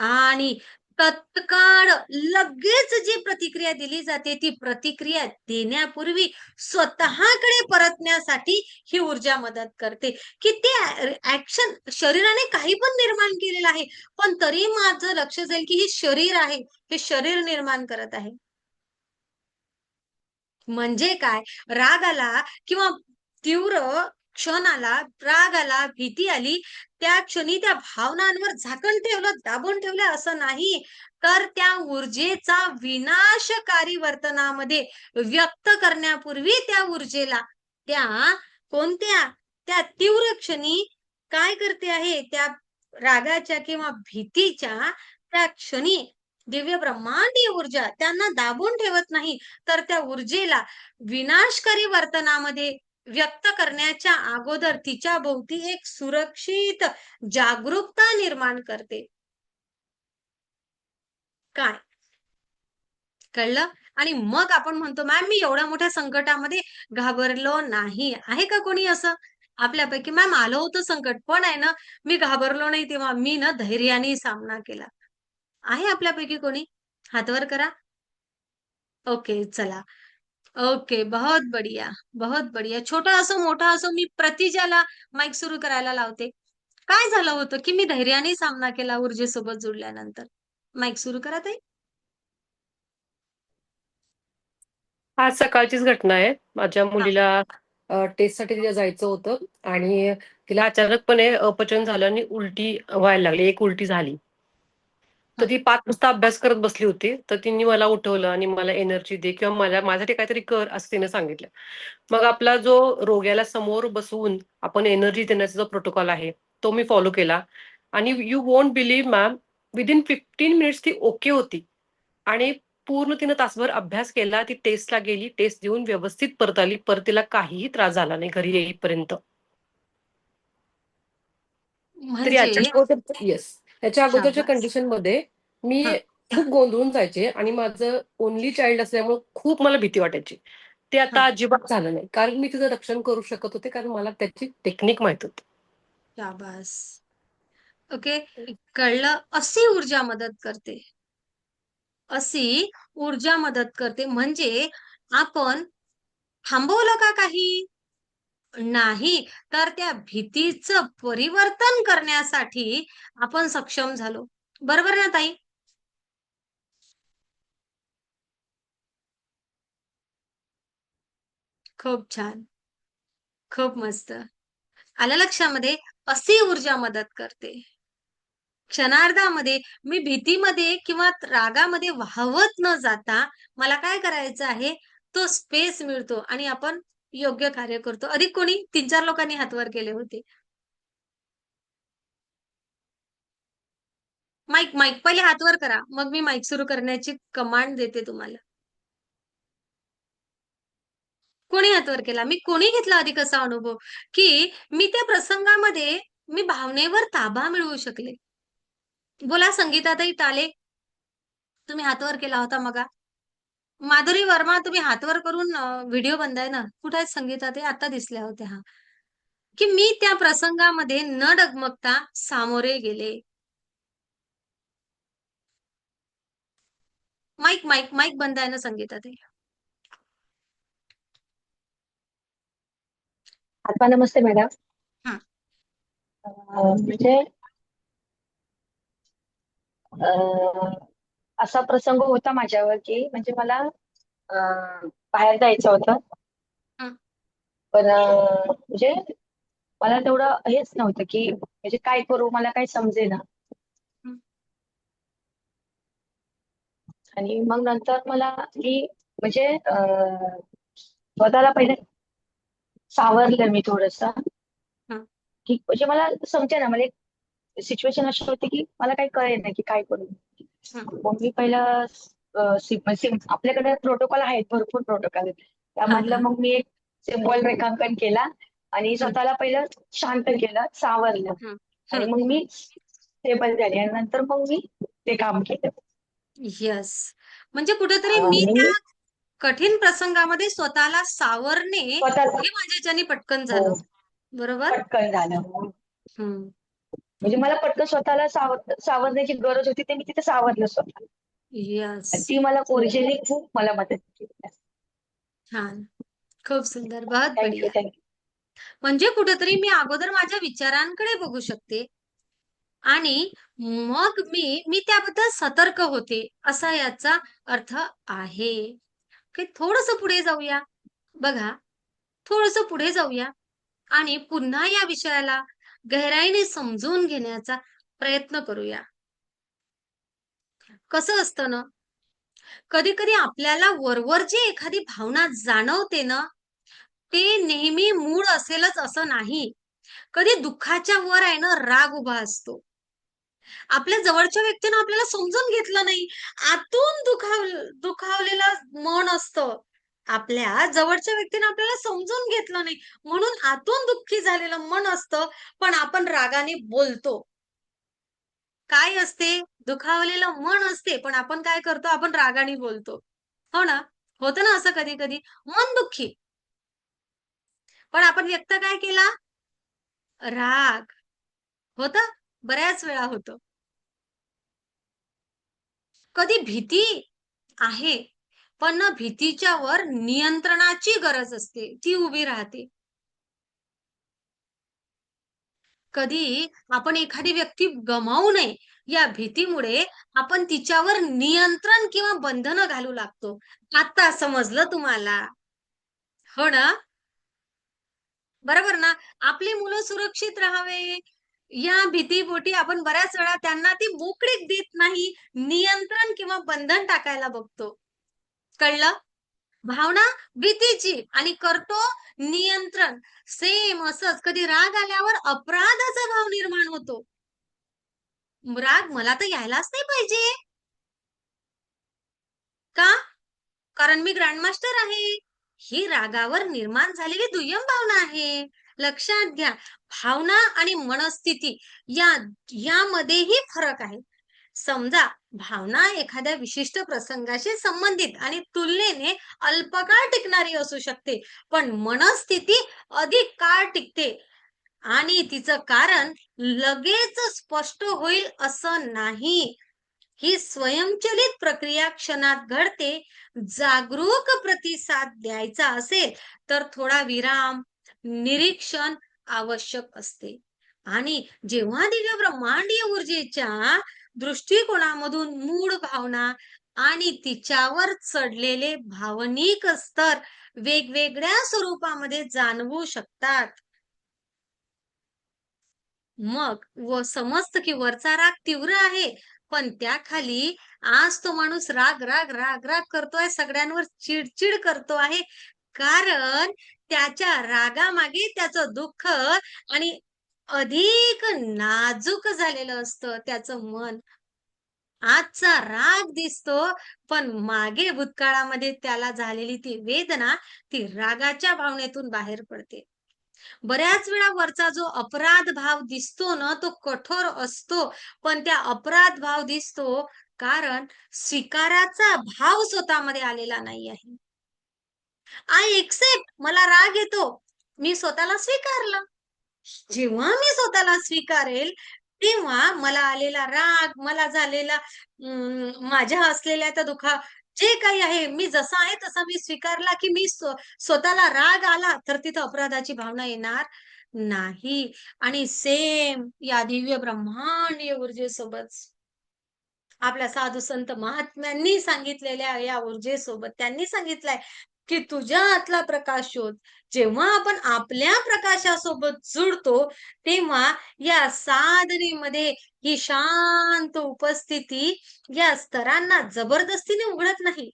आणि तत्काळ लगेच जी प्रतिक्रिया दिली जाते, ती प्रतिक्रिया देण्यापूर्वी स्वतःकडे परतण्यासाठी ही ऊर्जा मदत करते, की ते शरीराने काही पण निर्माण केलेलं आहे, पण तरी माझं लक्ष जाईल, की हे शरीर आहे, हे शरीर निर्माण करत आहे. म्हणजे काय? राग आला किंवा तीव्र क्षण आला, राग आला, भीती आली, त्या क्षणी त्या भावनांवर झाकण ठेवलं, दाबून ठेवलं असं नाही. तर त्या ऊर्जेचा विनाशकारी वर्तनामध्ये व्यक्त करण्यापूर्वी त्या ऊर्जेला त्या कोणत्या त्या तीव्र क्षणी काय करते आहे, त्या रागाच्या किंवा भीतीच्या त्या क्षणी दिव्य ब्रह्मांडीय ऊर्जा त्यांना दाबून ठेवत नाही, तर त्या ऊर्जेला विनाशकारी वर्तनामध्ये व्यक्त करण्याच्या अगोदर तिच्या भोवती एक सुरक्षित जागरूकता निर्माण करते. काय? कळलं? आणि मग आपण म्हणतो, "मॅम मी एवढ्या मोठ्या संकटामध्ये घाबरलो नाही." आहे का कोणी असं? आपल्यापैकी, "मॅम आलं होतं संकट, पण आहे ना, मी घाबरलो नाही तेव्हा. मी ना धैर्याने सामना केला." आहे आपल्यापैकी कोणी? हात वर करा. ओके, चला. ओके, बहुत बढ़िया, बहुत बढ़िया. छोटा असो, मोठा असो, मी प्रतिजाला माईक सुरू करायला लावते. काय झालं होतं, की मी धैर्याने सामना केला ऊर्जेसोबत जुडल्यानंतर? माईक सुरू करा ताई. आज सकाळचीच घटना आहे. माझ्या हां, मुलीला टेस्टसाठी तिला जायचं होतं आणि तिला अचानकपणे अपचन झालं आणि उलटी व्हायला लागली. एक उलटी झाली. तर हं. ती 5 वाजता अभ्यास करत बसली होती. तर तिने मला उठवलं आणि मला एनर्जी दे किंवा माझ्यासाठी काहीतरी कर असं तिने सांगितलं. मग आपला जो रोग्याला समोर बसवून आपण एनर्जी देण्याचा जो प्रोटोकॉल आहे, तो मी फॉलो केला आणि you won't believe ma'am, within 15 minutes ती ओके होती आणि पूर्ण तिनं तासभर अभ्यास केला. ती टेस्टला गेली, टेस्ट देऊन व्यवस्थित परत आली. परत तिला काहीही त्रास झाला नाही घरी येईपर्यंत. तर म्हणजे याच्या अगोदर येस, याच्या अगोदरच्या शाब्बास. कंडिशनमध्ये मी हं, खूप गोंधळून जायचे आणि माझं ओनली चाइल्ड असल्यामुळे खूप मला भीती वाटायची. ते आता हं. अजिबात झालं नाही. कारण मी तिचं रक्षण करू शकत होते, कारण मला त्याची टेक्निक माहित होती. शाब्बास. ओके. कळलं. अशी ऊर्जा मदत करते. अशी ऊर्जा मदत करते म्हणजे आपण थांबवलं का काही? नाही. तर त्या भीतीचं परिवर्तन करण्यासाठी आपण सक्षम झालो. बरोबर ना ताई? खूप छान. खूप मस्त. आलं लक्षामध्ये? अशी ऊर्जा मदत करते. क्षणार्धामध्ये मी भीतीमध्ये किंवा रागामध्ये वाहवत न जाता मला काय करायचं आहे, तो स्पेस मिळतो आणि आपण योग्य कार्य करतो. अधिक कोणी? 3-4 लोकांनी हात वर केले होते. माईक पहिले हात वर करा. मग मी माईक सुरू करण्याची कमांड देते तुम्हाला. कोणी हात वर केला? मी कोणी घेतला अधिक असा अनुभव, की मी त्या प्रसंगामध्ये मी भावनेवर ताबा मिळवू शकले. बोला संगीताताई ताले, तुम्ही हात वर केला होता मघा. माधुरी वर्मा तुम्ही हात वर करून व्हिडिओ बनताय ना. कुठे आहेत संगीताताई? आता दिसल्या होत्या. हां. की मी त्या प्रसंगामध्ये न डगमगता सामोरे गेले. माईक बंद आहे ना संगीताताई? आत्मा नमस्ते मॅडम. हां, म्हणजे अ, असा प्रसंग होता माझ्यावर की म्हणजे मला अ, बाहेर जायचं होतं. हं, पण म्हणजे मला तेवढं हेच नव्हतं की म्हणजे काय करू मला काही समजेना. हं. आणि मग नंतर मला मी म्हणजे स्वतःला पहिले सावरलं मी थोडंसं, हं, की म्हणजे मला समजेना मला एक सिच्युएशन अशी होती की मला काही कळेना की काय करू. हं. मग मी पहिलं आपल्याकडे प्रोटोकॉल आहेत, भरपूर प्रोटोकॉल आहेत. हां, त्यामधलं हां. मग मी एक सिम्बॉल रेखांकन केला आणि हं, स्वतःला पहिलं शांत केलं, सावरलं हं, आणि हं. मग मी स्टेबल झाले आणि नंतर मग मी ते काम केलं. येस. म्हणजे कुठेतरी मी त्या आणि कठीण प्रसंगामध्ये स्वतःला सावरणे स्वतःला हे माझ्याच्याने पटकन हो, झालं. बरोबर? पटकन झालं. हं. म्हणजे मला पटकन स्वतःला सावरण्याची गरज होती, ते मी तिथे सावरलं स्वतःला. येस. आणि ती मला ओरिजिनली खूप मला मदत केली. छान. खूप सुंदर. बहुत थँक बढिया. थँक म्हणजे कुठेतरी मी अगोदर माझ्या विचारांकडे बघू शकते आणि मग मी त्याबद्दल सतर्क होते, असा याचा अर्थ आहे. की थोडंसं पुढे जाऊया. बघा, थोडंसं पुढे जाऊया. आणि पुन्हा या विषयाला गहराईने समजून घेण्याचा प्रयत्न करूया. कसं असतं ना, कधी-कधी आपल्याला वरवर जी एखादी भावना जाणवते ना, ते नेहमी मूळ असेलच असं नाही. कधी दुःखाच्या वर आहे ना राग उभा असतो. आपल्या जवळच्या व्यक्तीनं आपल्याला समजून घेतलं नाही. आतून दुखावलेलं मन असतं. आपल्या जवळच्या व्यक्तीनं आपल्याला समजून घेतलं नाही. म्हणून आतून दुःखी झालेलं मन असतं, पण आपण रागाने बोलतो. काय असते? दुखावलेलं मन असते, पण आपण काय करतो? आपण रागाने बोलतो. हो ना? होतं ना असं कधी-कधी. मन दुःखी, पण आपण व्यक्त काय केला? राग. होतं? बऱ्याच वेळा होतं. कधी भीती आहे, पण ना भीतीच्या वर नियंत्रणाची गरज असते. ती उभी राहते. कधी आपण एखादी व्यक्ती गमावू नये या भीतीमुळे आपण तिच्यावर नियंत्रण किंवा बंधनं घालू लागतो. आता समजलं तुम्हाला. हो ना? बरोबर ना? आपली मुलं सुरक्षित राहावे या भीतीपोटी आपण बऱ्याच वेळा त्यांना ती मोकळीक देत नाही. नियंत्रण किंवा बंधन टाकायला बघतो. कळलं? भावना भीतीची आणि करतो नियंत्रण. सेम असंच कधी राग आल्यावर अपराधाचा भाव निर्माण होतो. राग मला तर यायलाच नाही पाहिजे. का? कारण मी ग्रँडमास्टर आहे. ही रागावर निर्माण झालेली दुय्यम भावना आहे. लक्षात घ्या. भावना आणि मनस्थिती या यामध्येही फरक आहे. समजा भावना एखाद्या विशिष्ट प्रसंगाशी संबंधित आणि तुलनेने अल्पकाळ टिकणारी असू शकते. पण मनस्थिती अधिक काळ टिकते आणि तिचं कारण लगेच स्पष्ट होईल असं नाही. ही स्वयंचलित प्रक्रिया क्षणात घडते. जागरूक प्रतिसाद द्यायचा असेल तर थोडा विराम, निरीक्षण आवश्यक असते. आणि जेव्हा दिव्य ब्रह्मांडीय ऊर्जेच्या दृष्टिकोनामधून मूळ भावना आणि तिच्यावर चढलेले भावनिक स्तर वेगवेगळ्या स्वरूपामध्ये जाणवू शकतात. मग समजतं की वरचा राग तीव्र आहे, पण त्याखाली आज तो माणूस राग करतोय, सगळ्यांवर चिड करतो आहे. कारण त्याच्या रागामागे त्याचं दुःख आणि अधिक नाजूक झालेलं असतं त्याचं मन. आजचा राग दिसतो, पण मागे भूतकाळामध्ये त्याला झालेली ती वेदना, ती रागाच्या भावनेतून बाहेर पडते. बऱ्याच वेळा वरचा जो अपराध भाव दिसतो ना, तो कठोर असतो. पण त्या अपराध भाव दिसतो कारण स्वीकाराचा भाव स्वतःमध्ये आलेला नाही आहे. आय एक्सेप्ट मला राग येतो. मी स्वतःला स्वीकारलं. जेव्हा मी स्वतःला स्वीकारेल, तेव्हा मला आलेला राग, मला झालेला माझ्या असलेल्या त्या जे काही आहे, मी जसा आहे तसा मी स्वीकारला, की मी स्वतःला राग आला, तर तिथं अपराधाची भावना येणार नाही. आणि सेम या दिव्य ब्रह्मांडीय ऊर्जेसोबत आपल्या साधू संत महात्म्यांनी सांगितलेल्या या ऊर्जेसोबत त्यांनी सांगितलंय, की तुझ्या आतला प्रकाश शोध. जेव्हा आपण आपल्या प्रकाशासोबत जुडतो, तेव्हा या साधनेमध्ये ही शांत उपस्थिती या स्तरांना जबरदस्तीने उघडत नाही,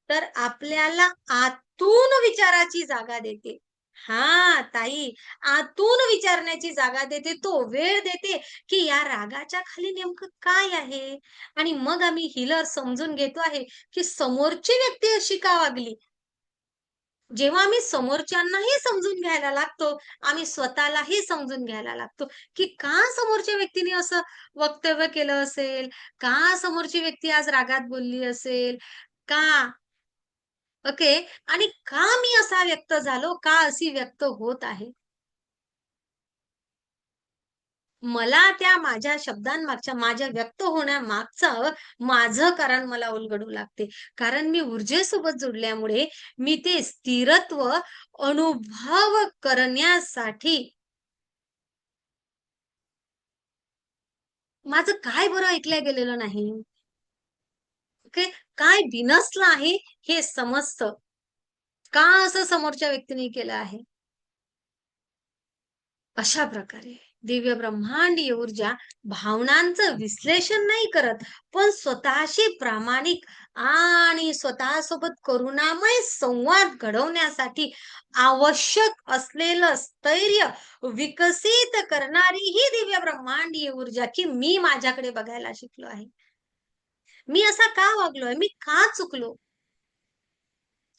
तर आपल्याला आतून विचाराची जागा देते. हां, ताई, आतून विचारण्याची जागा देते. तो वेळ देते, की या रागाच्या खाली नेमकं काय आहे? आणि मग आम्ही हीलर समजून घेतो आहे, की समोरची व्यक्ती अशी का वागली? जेव्हा आम्ही समोरच्यांनाही समजून घ्यायला लागतो, आम्ही स्वतःलाही समजून घ्यायला लागतो, की का समोरच्या व्यक्तीने असं वक्तव्य केलं असेल? का समोरची व्यक्ती आज रागात बोलली असेल? का? ओके. आणि का मी असा व्यक्त झालो? का अशी व्यक्त होत आहे? मला त्या माझ्या शब्दांमागच्या, माझ्या व्यक्त होण्यामागचं माझं कारण मला उलगडू लागते. कारण मी ऊर्जेसोबत जोडल्यामुळे मी ते स्थिरत्व अनुभव करण्यासाठी माझं काय बरं ऐकलं गेलेलं नाही? ओके. काय बिनसलं आहे हे समजतं. का असं समोरच्या व्यक्तीने केलं आहे? अशा प्रकारे दिव्य ब्रह्मांडीय ऊर्जा भावनांचं विश्लेषण नाही करत, पण स्वतःशी प्रामाणिक आणि स्वतःसोबत करुणामय संवाद घडवण्यासाठी आवश्यक असलेलं स्थैर्य विकसित करणारी ही दिव्य ब्रह्मांडीय ऊर्जा, की मी माझ्याकडे बघायला शिकलो आहे. मी असा का वागलोय, मी का चुकलो,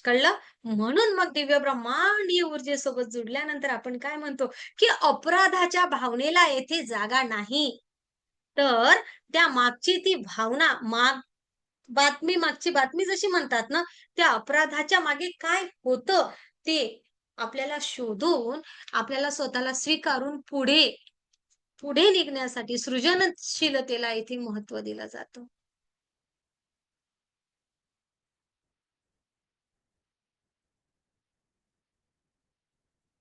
कळलं? म्हणून मग दिव्य ब्रह्मांडीय ऊर्जेसोबत जुडल्यानंतर आपण काय म्हणतो, की अपराधाच्या भावनेला येथे जागा नाही. तर त्या मागची ती भावना, मागची बातमी जशी म्हणतात ना, त्या अपराधाच्या मागे काय होतं ते आपल्याला शोधून, आपल्याला स्वतःला स्वीकारून पुढे पुढे निघण्यासाठी सृजनशीलतेला इथे महत्त्व दिलं जातं.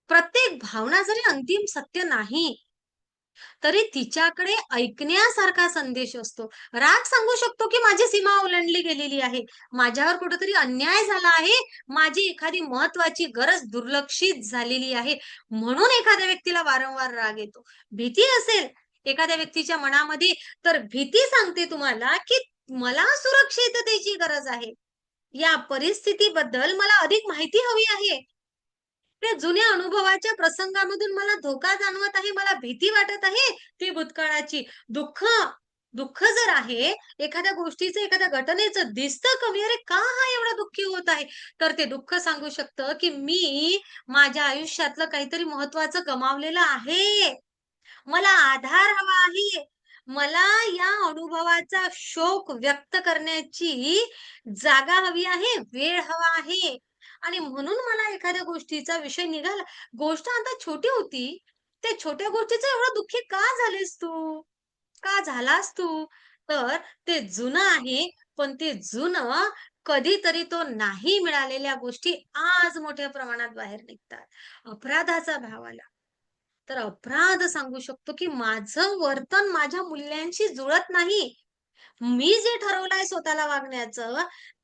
प्रत्येक भावना जरी अंतिम सत्य नाही, तरी तिच्याकडे ऐकण्यासारखा संदेश असतो. राग सांगू शकतो, की माझी सीमा ओलांडली गेलेली आहे. माझ्यावर कुठेतरी अन्याय झाला आहे. माझी एखादी महत्त्वाची गरज दुर्लक्षित झालेली आहे. म्हणून एखाद्या व्यक्तीला वारंवार राग येतो. भीती असेल एखाद्या व्यक्तीच्या मनामध्ये, तर भीती सांगते तुम्हाला, की मला सुरक्षिततेची गरज आहे. या परिस्थितीबद्दल मला अधिक माहिती हवी आहे. त्या जुन्या अनुभवाच्या प्रसंगामधून मला धोका जाणवत आहे, मला भीती वाटत आहे, ती भूतकाळाची. दुःख दुःख जर आहे, एखाद्या गोष्टीचं, एखाद्या घटनेचं दिसतं कमी, अरे का हा एवढा दुःखी होत आहे? तर ते दुःख सांगू शकतं, की मी माझ्या आयुष्यातलं काहीतरी महत्त्वाचं गमावलेलं आहे. मला आधार हवा आहे. मला या अनुभवाचा शोक व्यक्त करण्याची जागा हवी आहे, वेळ हवा आहे. आणि म्हणून मला एखाद्या गोष्टीचा विषय निघाला. गोष्ट आता छोटी होती. त्या छोट्या गोष्टीचं एवढं दुःखी का झालीस तू? का झालास तू? तर ते जुनं आहे, पण ते जुनं कधीतरी तो नाही मिळालेल्या गोष्टी आज मोठ्या प्रमाणात बाहेर निघतात. अपराधाचा भाव आला. तर अपराध सांगू शकतो, की माझं वर्तन माझ्या मूल्यांशी जुळत नाही. मी जे ठरवलंय स्वतःला वागण्याचं,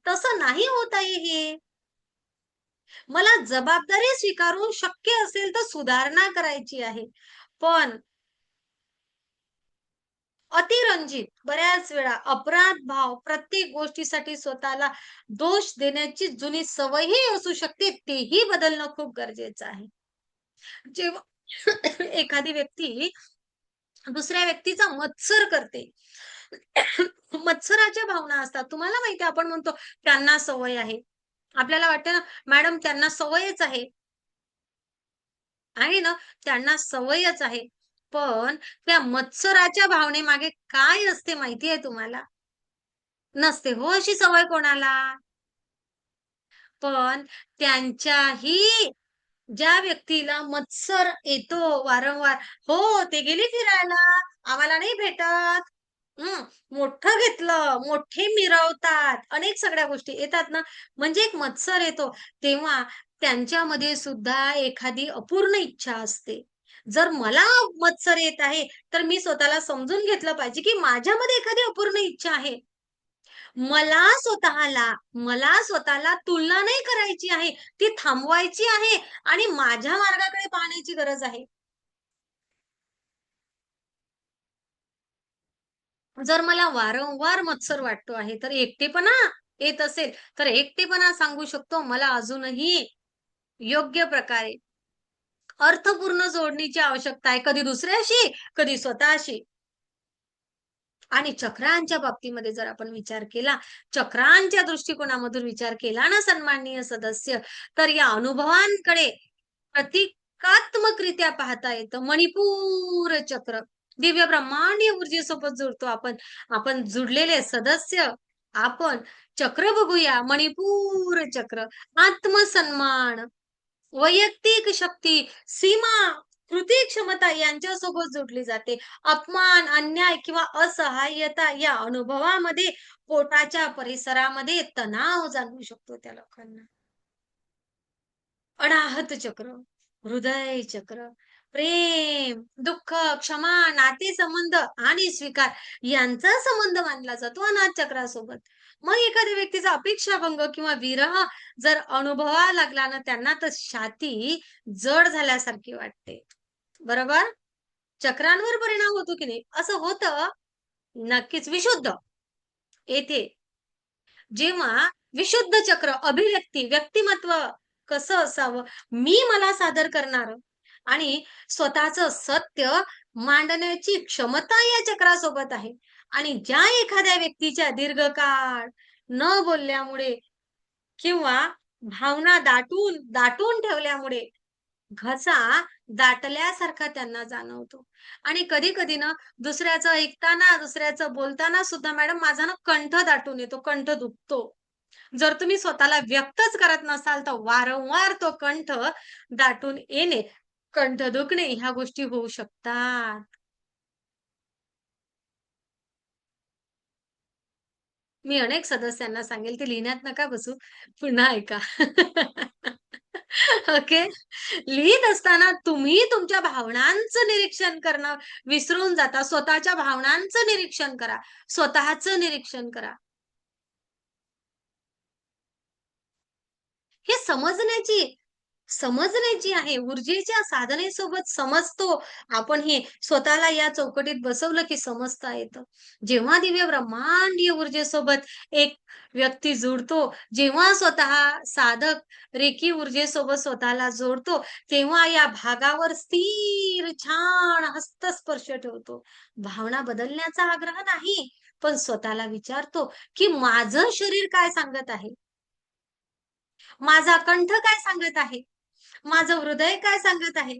तसं नाही होत आहे हे. मला जबाबदारी स्वीकारून शक्य असेल तर सुधारणा करायची आहे. पण अतिरंजित बऱ्याच वेळा अपराध भाव प्रत्येक गोष्टीसाठी स्वतःला दोष देण्याची जुनी सवयही असू शकते. तेही बदलणं खूप गरजेचं आहे. जेव्हा एखादी व्यक्ती दुसऱ्या व्यक्तीचा मत्सर करते. मत्सराच्या भावना असतात. तुम्हाला माहिती आहे, आपण म्हणतो त्यांना सवय आहे. आपल्याला वाटतं ना, मॅडम त्यांना सवयच आहे ना, त्यांना सवयच आहे. पण त्या मत्सराच्या भावनेमागे काय असते माहिती आहे तुम्हाला? नसते हो अशी सवय कोणाला. पण त्यांच्याही ज्या व्यक्तीला मत्सर येतो वारंवार, "हो, ते गेली फिरायला, आम्हाला नाही भेटत." हं, मोठं घेतलं, मोठे मिरवतात, अनेक सगळ्या गोष्टी येतात ना, म्हणजे एक मत्सर येतो. तेव्हा त्यांच्यामध्ये सुद्धा एखादी अपूर्ण इच्छा असते. जर मला मत्सर येत आहे, तर मी स्वतःला समजून घेतलं पाहिजे, की माझ्यामध्ये एखादी अपूर्ण इच्छा आहे. मला स्वतःला मला स्वतःला तुलना नाही करायची आहे. ती थांबवायची आहे आणि माझ्या मार्गाकडे पाहण्याची गरज आहे. जर मला वारंवार मत्सर वाटतो आहे, तर एकटेपणा येत असेल, तर एकटेपणा सांगू शकतो मला अजूनही योग्य प्रकारे अर्थपूर्ण जोडणीची आवश्यकता आहे. कधी दुसऱ्याशी, कधी स्वतःशी. आणि चक्रांच्या बाबतीमध्ये जर आपण विचार केला, चक्रांच्या दृष्टिकोनामधून विचार केला ना सन्माननीय सदस्य, तर या अनुभवांकडे प्रतिकात्मकरित्या पाहता येतं. मणिपूर चक्र, दिव्य ब्रह्मांडीय ऊर्जेसोबत जुडतो आपण. आपण जुडलेले सदस्य, आपण चक्र बघूया. मणिपूर चक्र, आत्मसन्मान, वैयक्तिक शक्ती, सीमा, कृती क्षमता यांच्यासोबत जोडली जाते. अपमान, अन्याय किंवा असहाय्यता या अनुभवामध्ये पोटाच्या परिसरामध्ये तणाव जाणवू शकतो त्या लोकांना. अनाहत चक्र, हृदय चक्र, प्रेम, दुःख, क्षमा, नातेसंबंध आणि स्वीकार यांचा संबंध मानला जातो अनाहत चक्रासोबत. मग एखाद्या व्यक्तीचा अपेक्षाभंग किंवा विरह जर अनुभवावा लागला ना त्यांना, तर छाती जड झाल्यासारखी वाटते. बरोबर? चक्रांवर परिणाम होतो की नाही? असं होतं. नक्कीच. विशुद्ध येथे जेव्हा विशुद्ध चक्र, अभिव्यक्ती, व्यक्तिमत्व कसं असावं, मी मला सादर करणार आणि स्वतःचं सत्य मांडण्याची क्षमता या चक्रासोबत आहे. आणि ज्या एखाद्या व्यक्तीच्या दीर्घकाळ न बोलल्यामुळे किंवा भावना दाटून दाटून ठेवल्यामुळे घसा दाटल्यासारखा त्यांना जाणवतो. आणि कधी-कधी ना दुसऱ्याचं ऐकताना, दुसऱ्याचं बोलताना सुद्धा मॅडम माझा ना कंठ दाटून येतो, कंठ दुखतो. जर तुम्ही स्वतःला व्यक्तच करत नसाल, तर वारंवार तो कंठ दाटून येणे, कंठ दुखणे ह्या गोष्टी होऊ शकतात. मी अनेक सदस्यांना सांगेल, ते लिहिण्यात नका बसू, पुन्हा ऐका. ओके. लिहित असताना तुम्ही तुमच्या भावनांचं निरीक्षण करणं विसरून जाता. स्वतःच्या भावनांचं निरीक्षण करा. स्वतःचं निरीक्षण करा. हे समजण्याची आहे. ऊर्जेच्या साधनेसोबत समजतो. आपण हे स्वतःला या चौकटीत बसवलं की समजता येतं. जेव्हा दिव्य ब्रह्मांडीय ऊर्जेसोबत एक व्यक्ती जुडतो, जेव्हा स्वतः साधक रेखी ऊर्जेसोबत स्वतःला जोडतो, तेव्हा या भागावर स्थिर छान हस्तस्पर्श ठेवतो. भावना बदलण्याचा आग्रह नाही, पण स्वतःला विचारतो की माझं शरीर काय सांगत आहे? माझा कंठ काय सांगत आहे? माझं हृदय काय सांगत आहे?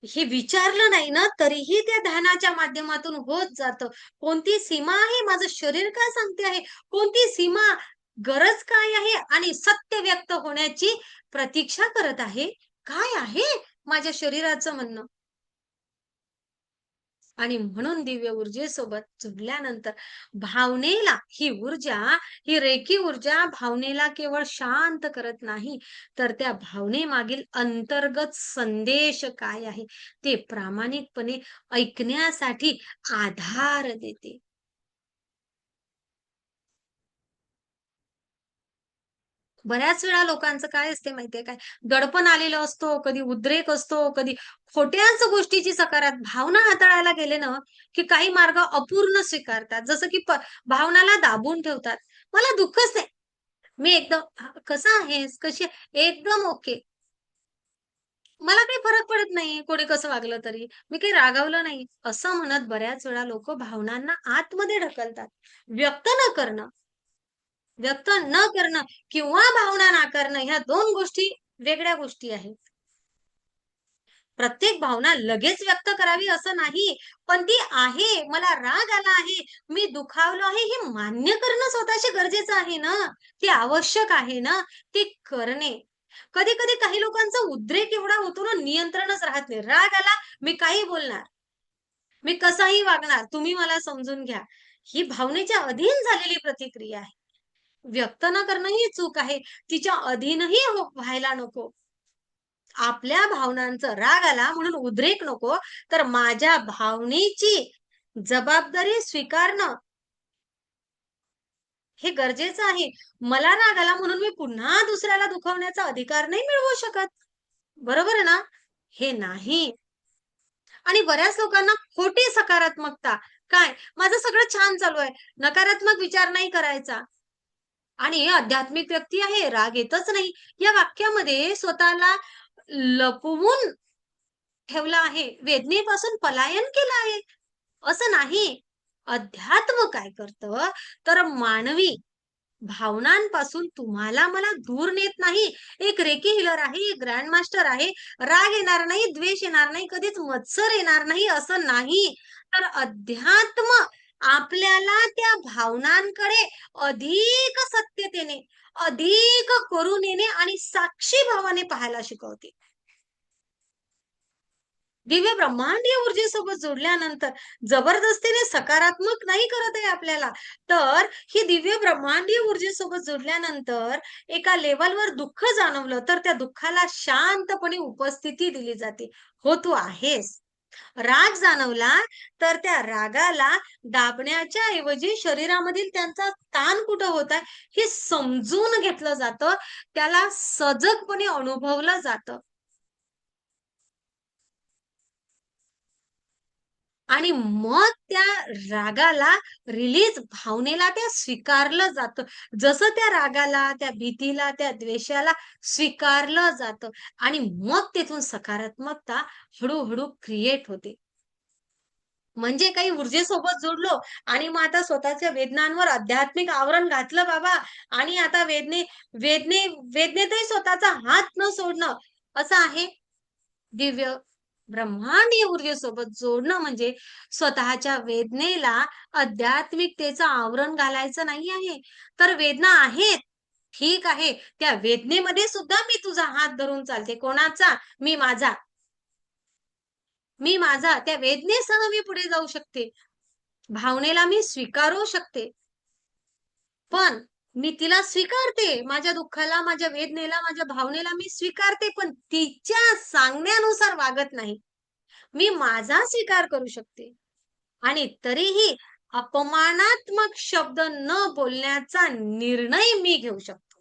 हे विचारलं नाही ना, तरीही त्या ध्यानाच्या माध्यमातून होत जातं. कोणती सीमा आहे? माझं शरीर काय सांगते आहे? कोणती सीमा, गरज काय आहे? आणि सत्य व्यक्त होण्याची प्रतीक्षा करत आहे. काय आहे माझ्या शरीराचं म्हणणं? आणि म्हणून दिव्य ऊर्जेसोबत जुडल्यानंतर भावनेला ही ऊर्जा, ही रेखी ऊर्जा भावनेला केवळ शांत करत नाही, तर त्या भावनेमागील अंतर्गत संदेश काय आहे, ते प्रामाणिकपणे ऐकण्यासाठी आधार देते. बऱ्याच वेळा लोकांचं काय असते माहितीये काय? दडपण आलेलं असतो, कधी उद्रेक असतो, कधी खोट्याच गोष्टीची सकारात भावना हाताळायला गेले ना, की काही मार्ग अपूर्ण स्वीकारतात. जसं की भावनाला दाबून ठेवतात. मला दुःखच नाही. मी एकदम "कसा आहेस? कशी आहे?" "एकदम ओके." मला काही फरक पडत नाही कोणी कसं वागलं तरी. मी काही रागावलं नाही. असं म्हणत बऱ्याच वेळा लोकं भावनांना आतमध्ये ढकलतात. व्यक्त न करणं व्यक्त न करणं किंवा भावना नाकारणं ह्या 2 गोष्टी वेगळ्या गोष्टी आहेत. प्रत्येक भावना लगेच व्यक्त करावी असं नाही. पण ती आहे, मला राग आला आहे, मी दुखावलो आहे हे मान्य करणं स्वतःशी गरजेचं आहे ना. ते आवश्यक आहे ना, ते करणे. कधी-कधी काही लोकांचा उद्रेक एवढा होतो ना, नियंत्रणच राहत नाही. राग आला, मी काही बोलणार, मी कसाही वागणार, तुम्ही मला समजून घ्या. ही भावनेच्या अधीन झालेली प्रतिक्रिया आहे. व्यक्त न करणं ही चूक आहे. तिच्या अधीनही व्हायला नको. आपल्या भावनांचा राग आला म्हणून उद्रेक नको, तर माझ्या भावनेची जबाबदारी स्वीकारणं हे गरजेचं आहे. मला राग आला म्हणून मी पुन्हा दुसऱ्याला दुखवण्याचा अधिकार नाही मिळवू शकत. बरोबर आहे ना? हे नाही. आणि बऱ्याच लोकांना खोटी सकारात्मकता. काय? माझं सगळं छान चालू आहे. नकारात्मक विचार नाही करायचा. आणि आध्यात्मिक व्यक्ती आहे, राग येतच नाही. या वाक्यामध्ये स्वतःला लपवून ठेवलं आहे. वेदनेपासून पलायन केलं आहे, असं नाही. अध्यात्म काय करतं, तर मानवी भावनांपासून तुम्हाला मला दूर नेत नाही. एक रेकी हीलर आहे, एक ग्रँड मास्टर आहे. राग येणार नाही, द्वेष येणार नाही, कधीच मत्सर येणार नाही, असं नाही. तर अध्यात्म आपल्याला त्या भावनांकडे अधिक सत्यतेने, अधिक करुणेने आणि साक्षी भावाने पाहायला शिकवते. दिव्य ब्रह्मांडीय ऊर्जेसोबत जोडल्यानंतर जबरदस्तीने सकारात्मक नाही करत आहे आपल्याला. तर ही दिव्य ब्रह्मांडीय ऊर्जेसोबत जोडल्यानंतर एका लेव्हलवर दुःख जाणवलं, तर त्या दुःखाला शांतपणे उपस्थिती दिली जाते. हो, तू आहेस. राग जाणवला, तर त्या रागाला दाबण्याच्या ऐवजी शरीरामधील त्यांचा ताण कुठं होत आहे, हे समजून घेतलं जातं. त्याला सजगपणे अनुभवलं जातं. आणि मग त्या रागाला रिलीज भावनेला त्या स्वीकारलं जातं. जसं त्या रागाला, त्या भीतीला, त्या द्वेषाला स्वीकारलं जातं आणि मग तिथून सकारात्मकता हळू-हळू क्रिएट होते. म्हणजे काही ऊर्जेसोबत जोडलो आणि मग आता स्वतःच्या वेदनांवर आध्यात्मिक आवरण घातलं बाबा आणि आता वेदने वेदनेतही स्वतःचा हात न सोडणं असं आहे. दिव्य ब्रह्मांडीय ऊर्जेसोबत जोडणं म्हणजे स्वतःच्या वेदनेला आध्यात्मिकतेचं आवरण घालायचं नाही आहे. तर वेदना आहेत, ठीक आहे. त्या वेदनेमध्ये सुद्धा मी तुझा हात धरून चालते. कोणाचा? मी माझा. मी माझा. त्या वेदनेसह मी पुढे जाऊ शकते. भावनेला मी स्वीकारू शकते. पण मी तिला स्वीकारते. माझ्या दुःखाला, माझ्या वेदनेला, माझ्या भावनेला मी स्वीकारते. पण तिच्या सांगण्यानुसार वागत नाही. मी माझा स्वीकार करू शकते. आणि तरीही अपमानात्मक शब्द न बोलण्याचा निर्णय मी घेऊ शकतो.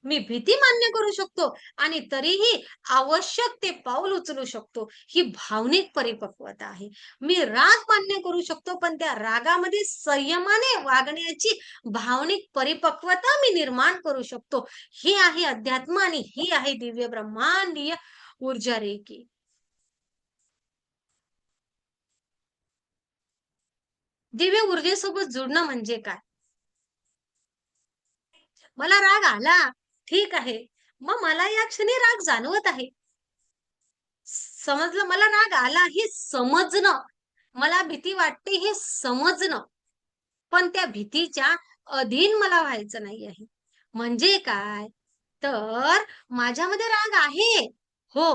मी भीती मान्य करू शकतो आणि तरीही आवश्यक ते पाऊल उचलू शकतो. ही भावनिक परिपक्वता आहे. मी राग मान्य करू शकतो, पण त्या रागामध्ये संयमाने वागण्याची भावनिक परिपक्वता मी निर्माण करू शकतो. हे आहे अध्यात्म आणि ही आहे दिव्य ब्रह्मांडीय ऊर्जा रेखी. दिव्य ऊर्जेसोबत जुडणं म्हणजे काय? मला राग आला, ठीक आहे. मग मला या क्षणी राग जाणवत आहे. समजलं, मला राग आला हे समजणं, मला भीती वाटते हे समजणं, पण त्या भीतीच्या अधीन मला व्हायचं नाही आहे. म्हणजे काय? तर माझ्यामध्ये राग आहे. हो,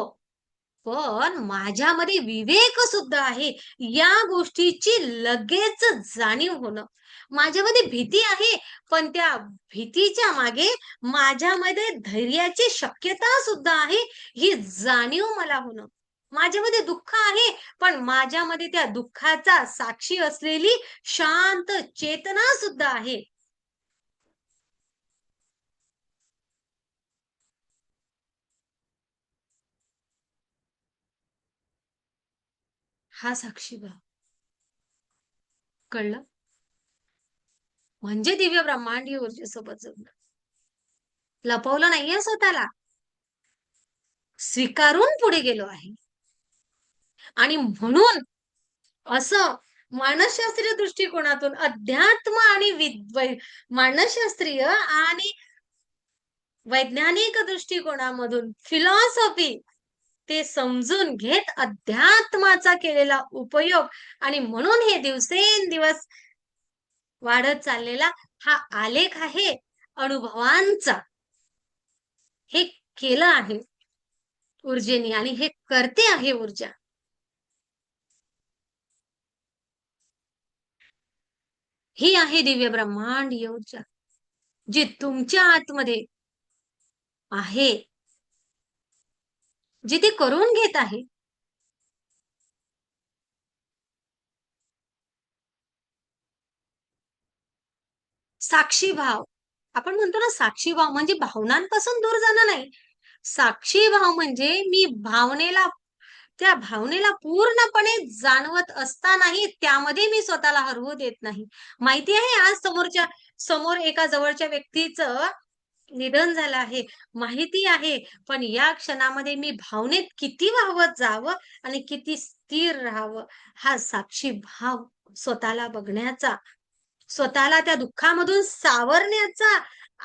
पण माझ्यामध्ये विवेक सुद्धा आहे. या गोष्टीची लगेच जाणीव होणं. माझ्यामध्ये भीती आहे, पण त्या भीतीच्या मागे माझ्यामध्ये धैर्याची शक्यता सुद्धा आहे, ही जाणीव मला होणं. माझ्यामध्ये दुःख आहे, पण माझ्यामध्ये त्या दुःखाचा साक्षी असलेली शांत चेतना सुद्धा आहे. हा साक्षीभाव. कळलं? म्हणजे दिव्य ब्रह्मांडीय ऊर्जेसोबत जगणं. लपवलं नाहीये स्वतःला. स्वीकारून पुढे गेलो आहे. आणि म्हणून असं मानसशास्त्रीय दृष्टिकोनातून अध्यात्म आणि मानसशास्त्रीय आणि वैज्ञानिक दृष्टिकोनामधून फिलॉसॉफी ते समजून घेत अध्यात्माचा केलेला उपयोग आणि म्हणून हे दिवसेंदिवस वाढत चाललेला हा आलेख आहे अनुभवांचा. हे केलं आहे ऊर्जेने आणि हे करते आहे ऊर्जा. ही आहे दिव्य ब्रह्मांडीय ऊर्जा जी तुमच्या आतमध्ये आहे, जी ती करून घेत आहे. साक्षी भाव, आपण म्हणतो ना साक्षी भाव म्हणजे भावनांपासून दूर जाणं नाही. साक्षी भाव म्हणजे मी त्या भावनेला पूर्णपणे जाणवत असतानाही त्यामध्ये मी स्वतःला हरवू देत नाही. माहिती आहे आज समोर एका जवळच्या व्यक्तीचं निधन झालं आहे, माहिती आहे. पण या क्षणामध्ये मी भावनेत किती वाहवत जावं आणि किती स्थिर राहावं, हा साक्षी भाव स्वतःला बघण्याचा, स्वतःला त्या दुःखामधून सावरण्याचा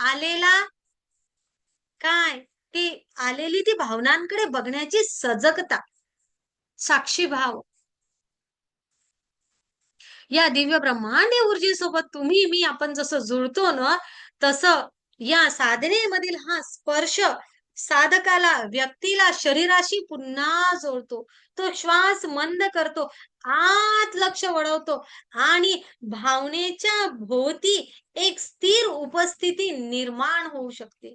आलेला काय ती आलेली ती भावनांकडे बघण्याची सजगता, साक्षी भाव. या दिव्य ब्रह्मांडीय ऊर्जेसोबत तुम्ही मी आपण जसं जुळतो ना, तसं या साधनेमधील हा स्पर्श साधकाला, व्यक्तीला शरीराशी पुन्हा जोडतो. तो श्वास मंद करतो, आत लक्ष वळवतो आणि भावनेच्या भोवती एक स्थिर उपस्थिती निर्माण होऊ शकते.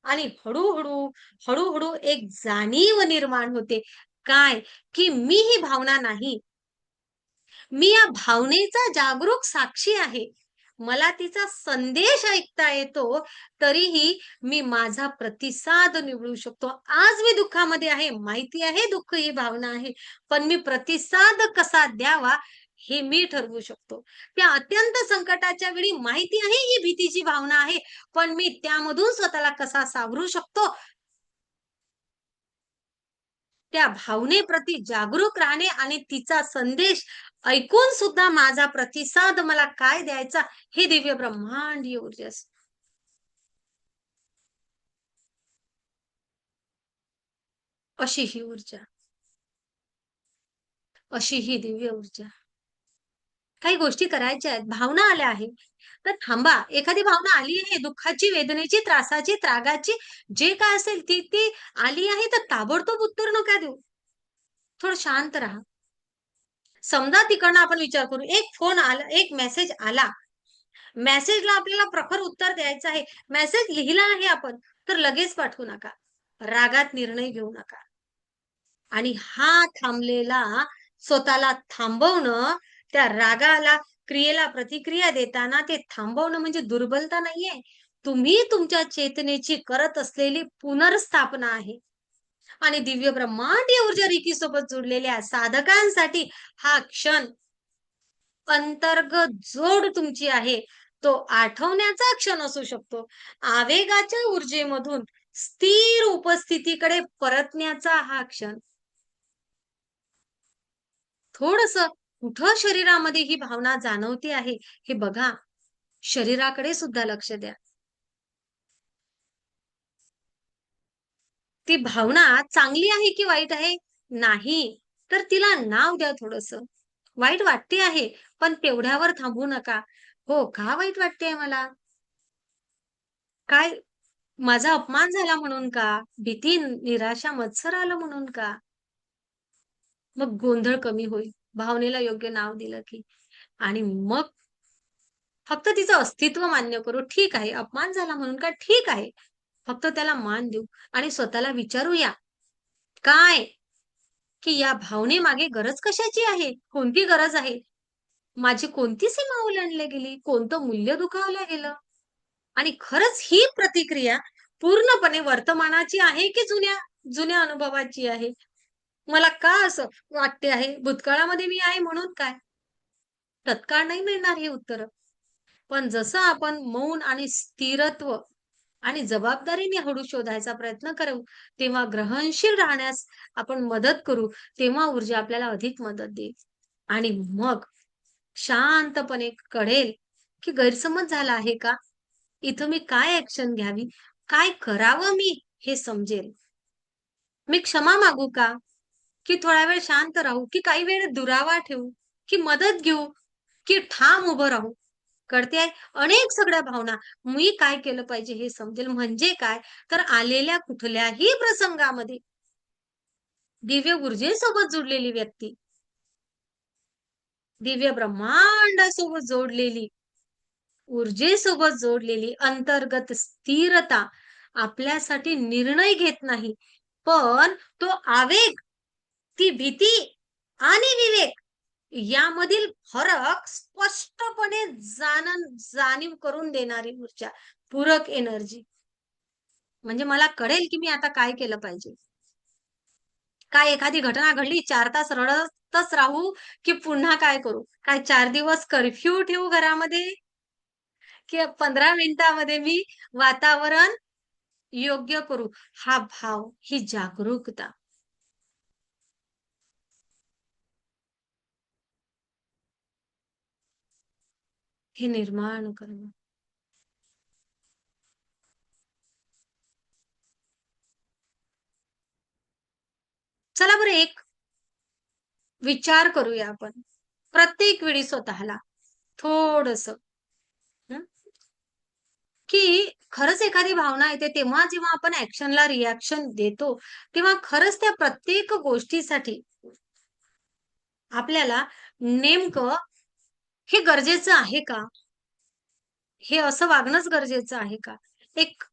आणि हळूहळू एक जाणीव निर्माण होते. काय? की मी ही भावना नाही. मी या भावनेचा जागरूक साक्षी आहे. मला तिचा संदेश ऐकता येतो, तरीही मी माझा प्रतिसाद निवडू शकतो. आज मी दुःखामध्ये आहे, माहिती आहे दुःख ही भावना आहे, पण मी प्रतिसाद कसा द्यावा हे मी ठरवू शकतो. त्या अत्यंत संकटाच्या वेळी माहिती आहे ही भीतीची भावना आहे, पण मी त्यामधून स्वतःला कसा सावरू शकतो, त्या भावनेप्रती जागरूक राहणे आणि तिचा संदेश ऐकून सुद्धा माझा प्रतिसाद मला काय द्यायचा, हे दिव्य ब्रह्मांडीय ऊर्जा असते. अशी ही ऊर्जा, अशी ही दिव्य ऊर्जा. काही गोष्टी करायच्या आहेत, भावना आल्या आहे, तर थांबा. एखादी भावना आली आहे, दुःखाची, वेदनेची, त्रासाची, त्रागाची, जे काय असेल ती ती आली आहे, तर ताबडतोब उत्तर नका देऊ. थोडं शांत राहा. समजा तिकडनं आपण विचार करू, एक फोन आला, एक मेसेज आला. मेसेजला आपल्याला प्रखर उत्तर द्यायचं आहे. मेसेज लिहिला आहे आपण, तर लगेच पाठवू नका. रागात निर्णय घेऊ नका. आणि हा थांबलेला स्वतःला थांबवणं, त्या रागाला, क्रियेला प्रतिक्रिया देताना ते थांबवणं म्हणजे दुर्बलता नाहीये. तुम्ही तुमच्या चेतनेची करत असलेली पुनर्स्थापना आहे. आणि दिव्य ब्रह्मांडीय ऊर्जा रेकी सोबत जोडलेल्या साधकांसाठी हा क्षण अंतर्गत जोड तुमची आहे. तो आठवण्याचा क्षण असू शकतो. आवेगाच्या ऊर्जेमधून स्थिर उपस्थितीकडे परतण्याचा हा क्षण. थोडंसं कुठं शरीरामध्ये ही भावना जाणवते आहे हे बघा. शरीराकडे सुद्धा लक्ष द्या. ती भावना चांगली आहे की वाईट आहे? नाही. तर तिला नाव द्या थोडंसं. वाईट वाटते आहे, पण तेवढ्यावर थांबू नका. हो, का वाईट वाटतेय मला? काय माझा अपमान झाला म्हणून का? भीती, निराशा, मत्सर आलं म्हणून का? मग गोंधळ कमी होईल. भावनेला योग्य नाव दिलं की. आणि मग फक्त तिचं अस्तित्व मान्य करू. ठीक आहे, अपमान झाला म्हणून का? ठीक आहे. फक्त त्याला मान देऊ आणि स्वतःला विचारूया, काय की या भावनेमागे गरज कशाची आहे? कोणती गरज आहे? माझी कोणती सीमा ओलांडली गेली? कोणतं मूल्य दुखावलं गेलं? आणि खरंच ही प्रतिक्रिया पूर्णपणे वर्तमानाची आहे की जुन्या जुन्या अनुभवाची आहे? मला का असं वाटते आहे? भूतकाळामध्ये मी आहे म्हणून काय? तत्काळ नाही मिळणार ही उत्तरं. पण जसं आपण मौन आणि स्थिरत्व आणि जबाबदारीने हळू शोधायचा प्रयत्न करू, तेव्हा ग्रहणशील राहण्यास आपण मदत करू, तेव्हा ऊर्जा आपल्याला अधिक मदत देईल. आणि मग शांतपणे कळेल, की गैरसमज झाला आहे का? इथं मी काय ॲक्शन घ्यावी? काय करावं मी? हे समजेल. मी क्षमा मागू का? की थोडा वेळ शांत राहू? की काही वेळ दुरावा ठेवू? की मदत घेऊ? की ठाम उभं राहू? कळते आहे? अनेक सगळ्या भावना. मी काय केलं पाहिजे हे समजेल. म्हणजे काय? तर आलेल्या कुठल्याही प्रसंगामध्ये दिव्य ऊर्जेसोबत जुडलेली व्यक्ती, दिव्य ब्रह्मांडासोबत जोडलेली, ऊर्जेसोबत जोडलेली अंतर्गत स्थिरता आपल्यासाठी निर्णय घेत नाही. पण तो आवेग, ती भीती आणि विवेक यामधील फरक स्पष्टपणे जाणीव करून देणारी ऊर्जा, पूरक एनर्जी. म्हणजे मला कळेल की मी आता काय केलं पाहिजे. काय एखादी घटना घडली, 4 तास रडतच राहू की पुन्हा काय करू? काय 4 दिवस कर्फ्यू ठेवू घरामध्ये? की 15 मिनिटामध्ये मी वातावरण योग्य करू? हा भाव, ही जागरूकता. हे निर्माण करणं. चला बरं एक विचार करूया आपण. प्रत्येक वेळी स्वतःला थोडंसं की खरंच एखादी भावना येते तेव्हा जेव्हा आपण ॲक्शनला रिएक्शन देतो, तेव्हा खरंच त्या प्रत्येक गोष्टीसाठी आपल्याला नेमकं हे गरजेचं आहे का? हे असं वागणंच गरजेचं आहे का? एक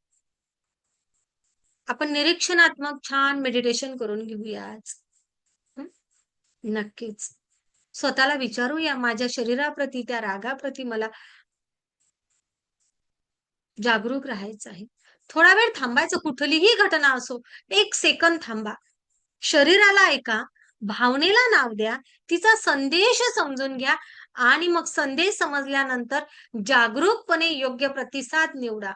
आपण निरीक्षणात्मक छान मेडिटेशन करून घेऊया आज. हं? नक्कीच. स्वतःला विचारूया, माझ्या शरीराप्रती, त्या रागाप्रती मला जागरूक राहायचं आहे. थोडा वेळ थांबायचं, कुठलीही घटना असो, 1 सेकंद थांबा. शरीराला ऐका, भावनेला नाव द्या, तिचा संदेश समजून घ्या आणि मग संदेश समजल्यानंतर जागरूकपणे योग्य प्रतिसाद निवडा.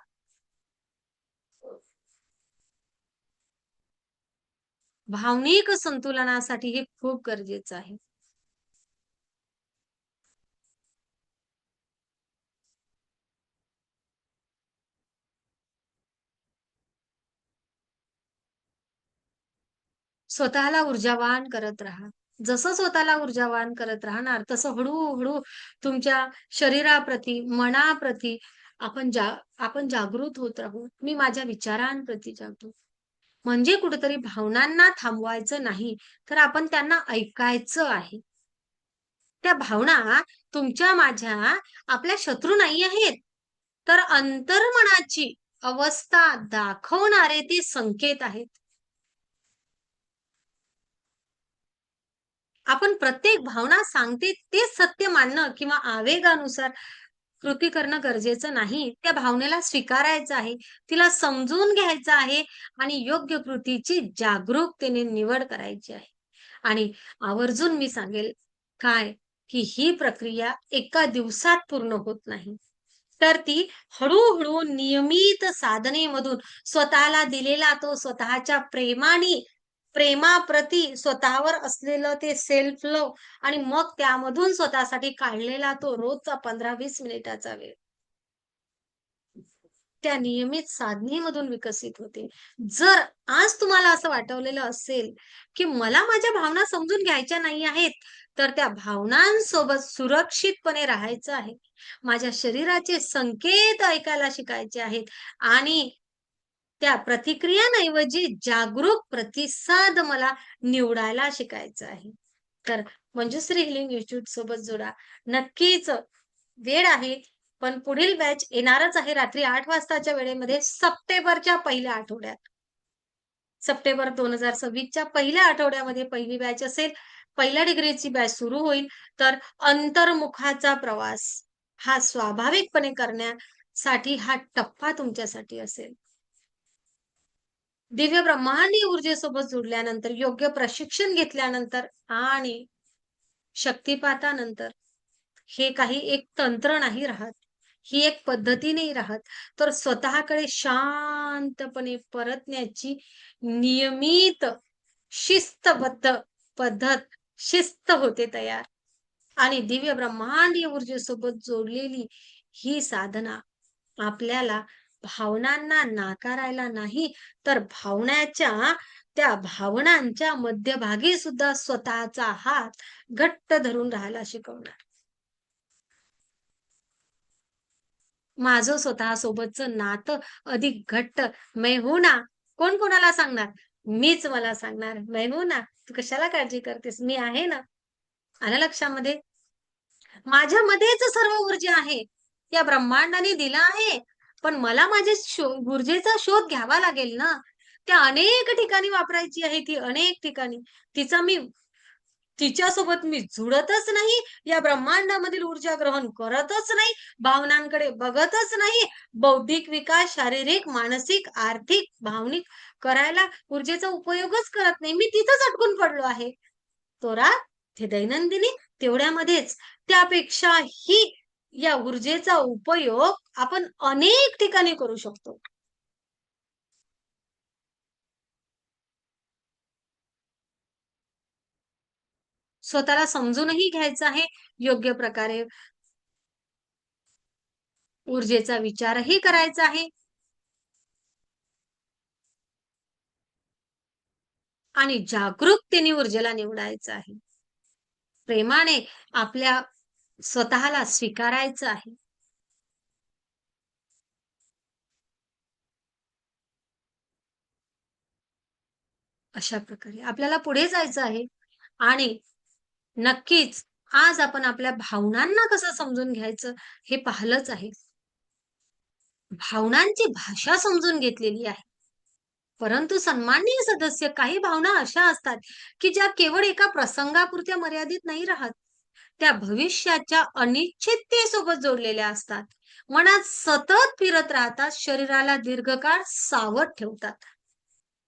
भावनिक संतुलनासाठी हे खूप गरजेचं आहे. स्वतःला ऊर्जावान करत राहा. जसं स्वतःला ऊर्जावान करत राहणार, तसं हळू-हळू तुमच्या शरीराप्रती, मनाप्रती आपण जागृत होत राहू. मी माझ्या विचारांप्रती जागरूक. म्हणजे कुठेतरी भावनांना थांबवायचं नाही, तर आपण त्यांना ऐकायचं आहे. त्या भावना तुमच्या, माझ्या, आपल्या शत्रू नाही आहेत, तर अंतर्मनाची अवस्था दाखवणारे ते संकेत आहेत. आपण प्रत्येक भावना सांगते तेच सत्य मानणं किंवा आवेगानुसार कृती करणं गरजेचं नाही. त्या भावनेला स्वीकारायचं आहे, तिला समजून घ्यायचं आहे आणि योग्य कृतीची जागरूकतेने निवड करायची आहे. आणि आवर्जून मी सांगेल काय, की ही प्रक्रिया एका दिवसात पूर्ण होत नाही. तर ती हळू नियमित साधनेमधून स्वतःला दिलेला तो स्वतःच्या प्रेमाप्रती स्वतःवर असलेलं ते सेल्फ लव्ह आणि मग त्यामधून स्वतःसाठी काढलेला तो रोजचा 15-20 मिनिटाचा वेळ, त्या नियमित साधनेमधून विकसित होते. जर आज तुम्हाला असं वाटवलेलं असेल, की मला माझ्या भावना समजून घ्यायच्या नाही आहेत, तर त्या भावनांसोबत सुरक्षितपणे राहायचं आहे. माझ्या शरीराचे संकेत ऐकायला शिकायचे आहेत आणि त्या प्रतिक्रियांऐवजी जागरूक प्रतिसाद मला निवडायला शिकायचं आहे. तर मंजुश्री हिलिंग इन्स्टिट्यूट सोबत जोडा. नक्कीच वेळ आहे, पण पुढील बॅच येणारच आहे रात्री 8 वाजताच्या वेळेमध्ये सप्टेंबरच्या पहिल्या आठवड्यात. सप्टेंबर 2026च्या पहिल्या आठवड्यामध्ये पहिली बॅच असेल. पहिल्या डिग्रीची बॅच सुरू होईल. तर अंतर्मुखाचा प्रवास हा स्वाभाविकपणे करण्यासाठी हा टप्पा तुमच्यासाठी असेल. दिव्य ब्रह्मांडीय ऊर्जेसोबत जोडल्यानंतर, योग्य प्रशिक्षण घेतल्यानंतर आणि शक्तिपातानंतर हे काही एक तंत्र नाही राहत. ही एक पद्धती नाही राहत. तर स्वतःकडे शांतपणे परतण्याची नियमित, शिस्तबद्ध पद्धत, शिस्त होते तयार. आणि दिव्य ब्रह्मांडीय ऊर्जेसोबत जोडलेली ही साधना आपल्याला भावनांना नाकारायला नाही, तर त्या भावनांच्या मध्यभागी सुद्धा स्वतःचा हात घट्ट धरून राहायला शिकवणार. माझं स्वतःसोबतचं नातं अधिक घट्ट. मैं हूं ना. कोण कोणाला सांगणार? मीच मला सांगणार. मैं हूं ना. तू कशाला काळजी करतेस? मी आहे ना. आलं लक्षामध्ये? माझ्यामध्येच सर्व ऊर्जा आहे. या ब्रह्मांडाने दिला आहे. पण मला माझ्या ऊर्जेचा शोध घ्यावा लागेल ना. त्या अनेक ठिकाणी वापरायची आहे ती अनेक ठिकाणी. तिचा मी तिच्यासोबत मी जुळतच नाही. या ब्रह्मांडामधील ऊर्जा ग्रहण करतच नाही. भावनांकडे बघतच नाही. बौद्धिक विकास, शारीरिक, मानसिक, आर्थिक, भावनिक करायला ऊर्जेचा उपयोगच करत नाही. मी तिथंच अटकून पडलो आहे. तोरा, ते दैनंदिनी तेवढ्यामध्येच त्यापेक्षाही या ऊर्जेचा उपयोग आपण अनेक ठिकाणी करू शकतो. स्वतःला समजूनही घ्यायचं आहे. योग्य प्रकारे ऊर्जेचा विचारही करायचा आहे. आणि जागरूकतेने ऊर्जेला निवडायचं आहे. प्रेमाने आपल्या स्वतःला स्वीकारायचं आहे. अशा प्रकारे आपल्याला पुढे जायचं आहे आणि नक्कीच आज आपण आपल्या भावनांना कसं समजून घ्यायचं हे पाहिलंच आहे. भावनांची भाषा समजून घेतलेली आहे. परंतु सन्माननीय सदस्य, काही भावना अशा असतात, की ज्या केवळ एका प्रसंगापुरत्या मर्यादित नाही राहत. त्या भविष्याच्या अनिश्चिततेसोबत जोडलेल्या असतात. मनात सतत फिरत राहतात, शरीराला दीर्घकाळ सावध ठेवतात.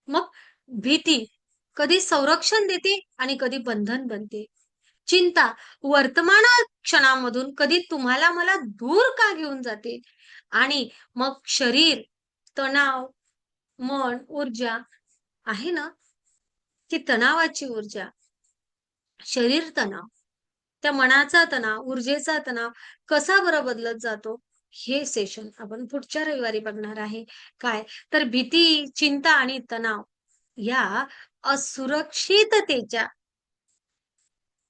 मग भीती कधी संरक्षण देते आणि कधी बंधन बनते. चिंता वर्तमान क्षणामधून कधी तुम्हाला मला दूर का घेऊन जाते. आणि मग शरीर, तणाव, मन, ऊर्जा आहे ना, ती तणावाची ऊर्जा, शरीर तणाव, त्या मनाचा तणाव, ऊर्जेचा तणाव कसा बरं बदलत जातो, हे सेशन आपण पुढच्या रविवारी बघणार आहे. काय तर भीती, चिंता आणि तणाव या असुरक्षिततेच्या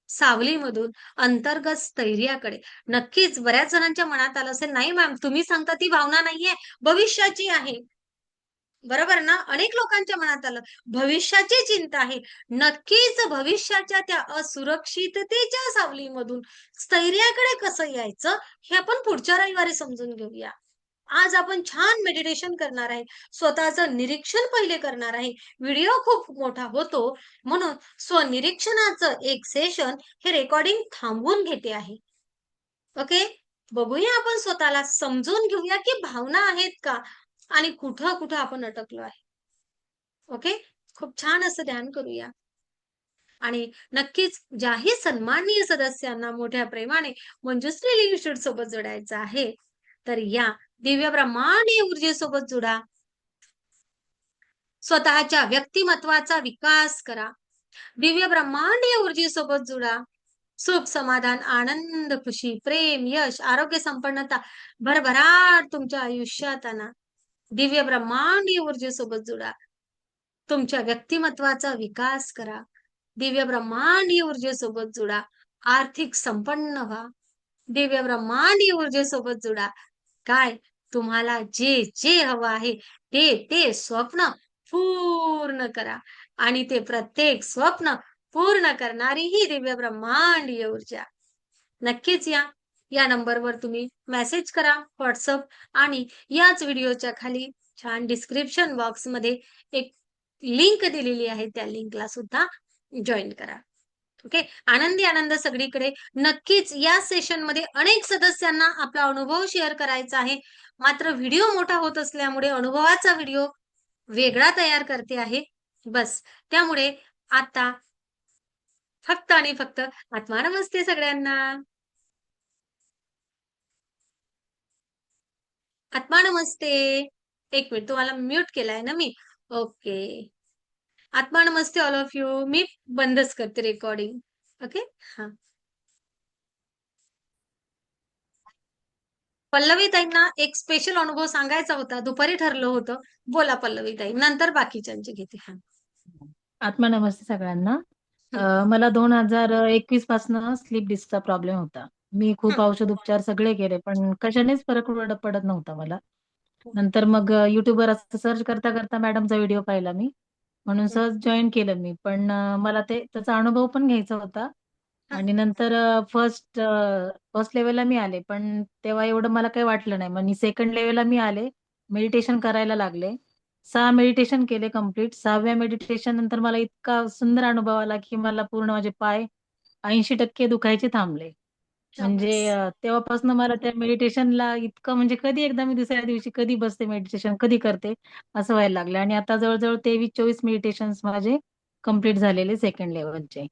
सावलीमधून अंतर्गत स्थैर्याकडे. नक्कीच बऱ्याच जणांच्या मनात आलं असेल, नाही मॅम तुम्ही सांगता ती भावना नाहीये, भविष्याची आहे. बरोबर ना? अनेक लोकांच्या मनात आलं, भविष्याची चिंता आहे. नक्कीच भविष्याच्या त्या असुरक्षिततेच्या सावलीमधून स्थैर्याकडे कसं यायचं, हे आपण पुढच्या रविवारी समजून घेऊया. आज आपण छान मेडिटेशन करणार आहे. स्वतःचं निरीक्षण पहिले करणार आहे. व्हिडिओ खूप मोठा होतो, म्हणून स्वनिरीक्षणाचं एक सेशन हे रेकॉर्डिंग थांबवून घेते आहे. ओके? बघूया आपण स्वतःला समजून घेऊया, की भावना आहेत का? आणि कुठं-कुठं आपण अटकलो आहे. ओके? खूप छान असं ध्यान करूया. आणि नक्कीच ज्याही सन्माननीय सदस्यांना मोठ्या प्रेमाने मंजुश्री लिव्ह इन्स्टिट्यूट सोबत जोडायचं आहे, तर या दिव्य ब्रह्मांडीय ऊर्जेसोबत जुडा. स्वतःच्या व्यक्तिमत्वाचा विकास करा. दिव्य ब्रह्मांडीय ऊर्जेसोबत जुडा. सुख, समाधान, आनंद, खुशी, प्रेम, यश, आरोग्य, संपन्नता, भरभराट तुमच्या आयुष्यात आणा. दिव्य ब्रह्मांडीय ऊर्जेसोबत जुडा. तुमच्या व्यक्तिमत्वाचा विकास करा. दिव्य ब्रह्मांडीय ऊर्जेसोबत जुडा. आर्थिक संपन्न व्हा. दिव्य ब्रह्मांडीय ऊर्जेसोबत जुडा. काय तुम्हाला जे जे हवं आहे ते स्वप्न पूर्ण करा. आणि ते प्रत्येक स्वप्न पूर्ण करणारी ही दिव्य ब्रह्मांडीय ऊर्जा. नक्कीच या. या नंबरवर तुम्ही मेसेज करा WhatsApp, आणि याच व्हिडिओच्या खाली छान डिस्क्रिप्शन बॉक्समध्ये एक लिंक दिलेली आहे. त्या लिंकला सुद्धा जॉईन करा. ओके. आनंदी आनंद सगळीकडे. नक्कीच या सेशनमध्ये अनेक सदस्यांना आपला अनुभव शेअर करायचा आहे. मात्र व्हिडिओ मोठा होत असल्यामुळे अनुभवाचा व्हिडिओ वेगळा तयार करते आहे. बस त्यामुळे आता फक्त आणि फक्त आत्मा नमस्ते सगळ्यांना. आत्मा नमस्ते. एक मिनिट, तुम्हाला म्यूट केलाय ना मी. ओके. आत्मा नमस्ते ऑल ऑफ यू. मी बंदच करते रेकॉर्डिंग. ओके. हा. पल्लवी ताईंना एक स्पेशल अनुभव सांगायचा होता, दुपारी ठरलं होतं. बोला पल्लवी ताई, नंतर बाकीच्यांचे घेते. हा. आत्मा नमस्ते सगळ्यांना. हं, मला 2021 पासनं स्लीप डिस्कचा प्रॉब्लेम होता. मी खूप हं, औषध उपचार सगळे केले, पण कशानेच फरक पडत नव्हता मला. हं, नंतर मग YouTubeवर असं सर्च करता करता मॅडमचा व्हिडिओ पाहिला मी. म्हणून हं, सहज जॉइन केलं मी. पण मला त्याचा अनुभव पण घ्यायचा होता. हं. आणि नंतर फर्स्ट लेव्हलला मी आले, पण तेव्हा एवढं मला काही वाटलं नाही. मग मी सेकंड लेव्हलला मी आले, मेडिटेशन करायला लागले. 6 मेडिटेशन केले कंप्लीट. 6व्या मेडिटेशन नंतर मला इतका सुंदर अनुभव आला, की मला पूर्ण माझे पाय 80% दुखायचे थांबले. म्हणजे शाबास. तेव्हापासून मला त्या मेडिटेशनला इतकं म्हणजे कधी एकदा मी दुसऱ्या दिवशी कधी बसते मेडिटेशन, कधी करते असं व्हायला लागलं. आणि आता जवळ-जवळ 23-24 मेडिटेशन्स माझे कंप्लीट झालेले सेकंड लेव्हलचे.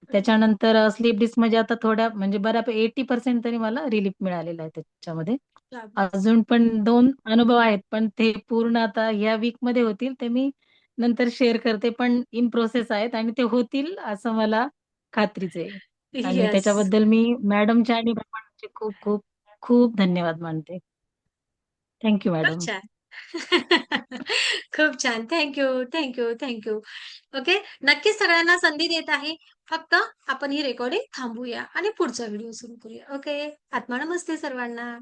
त्याच्यानंतर स्लीप डिस्क म्हणजे आता थोड्या म्हणजे बऱ्यापैकी 80% तरी मला रिलीफ मिळालेला आहे त्याच्यामध्ये. शाबास. अजून पण 2 अनुभव आहेत, पण ते पूर्ण आता ह्या वीकमध्ये होतील. ते मी नंतर शेअर करते, पण इन प्रोसेस आहेत आणि ते होतील असं मला खात्रीच आहे. आणि येस. त्याच्याबद्दल मी मॅडमचे आणि मॅडमचे खूप खूप खूप धन्यवाद मानते. थँक यू खूप मॅडम. छान. खूप छान. Thank you, thank you, thank you. Okay. नक्कीच सगळ्यांना संधी देत आहे. फक्त आपण ही रेकॉर्डिंग थांबवूया आणि पुढचा व्हिडिओ सुरू करूया. ओके. आत्मा नमस्ते सर्वांना.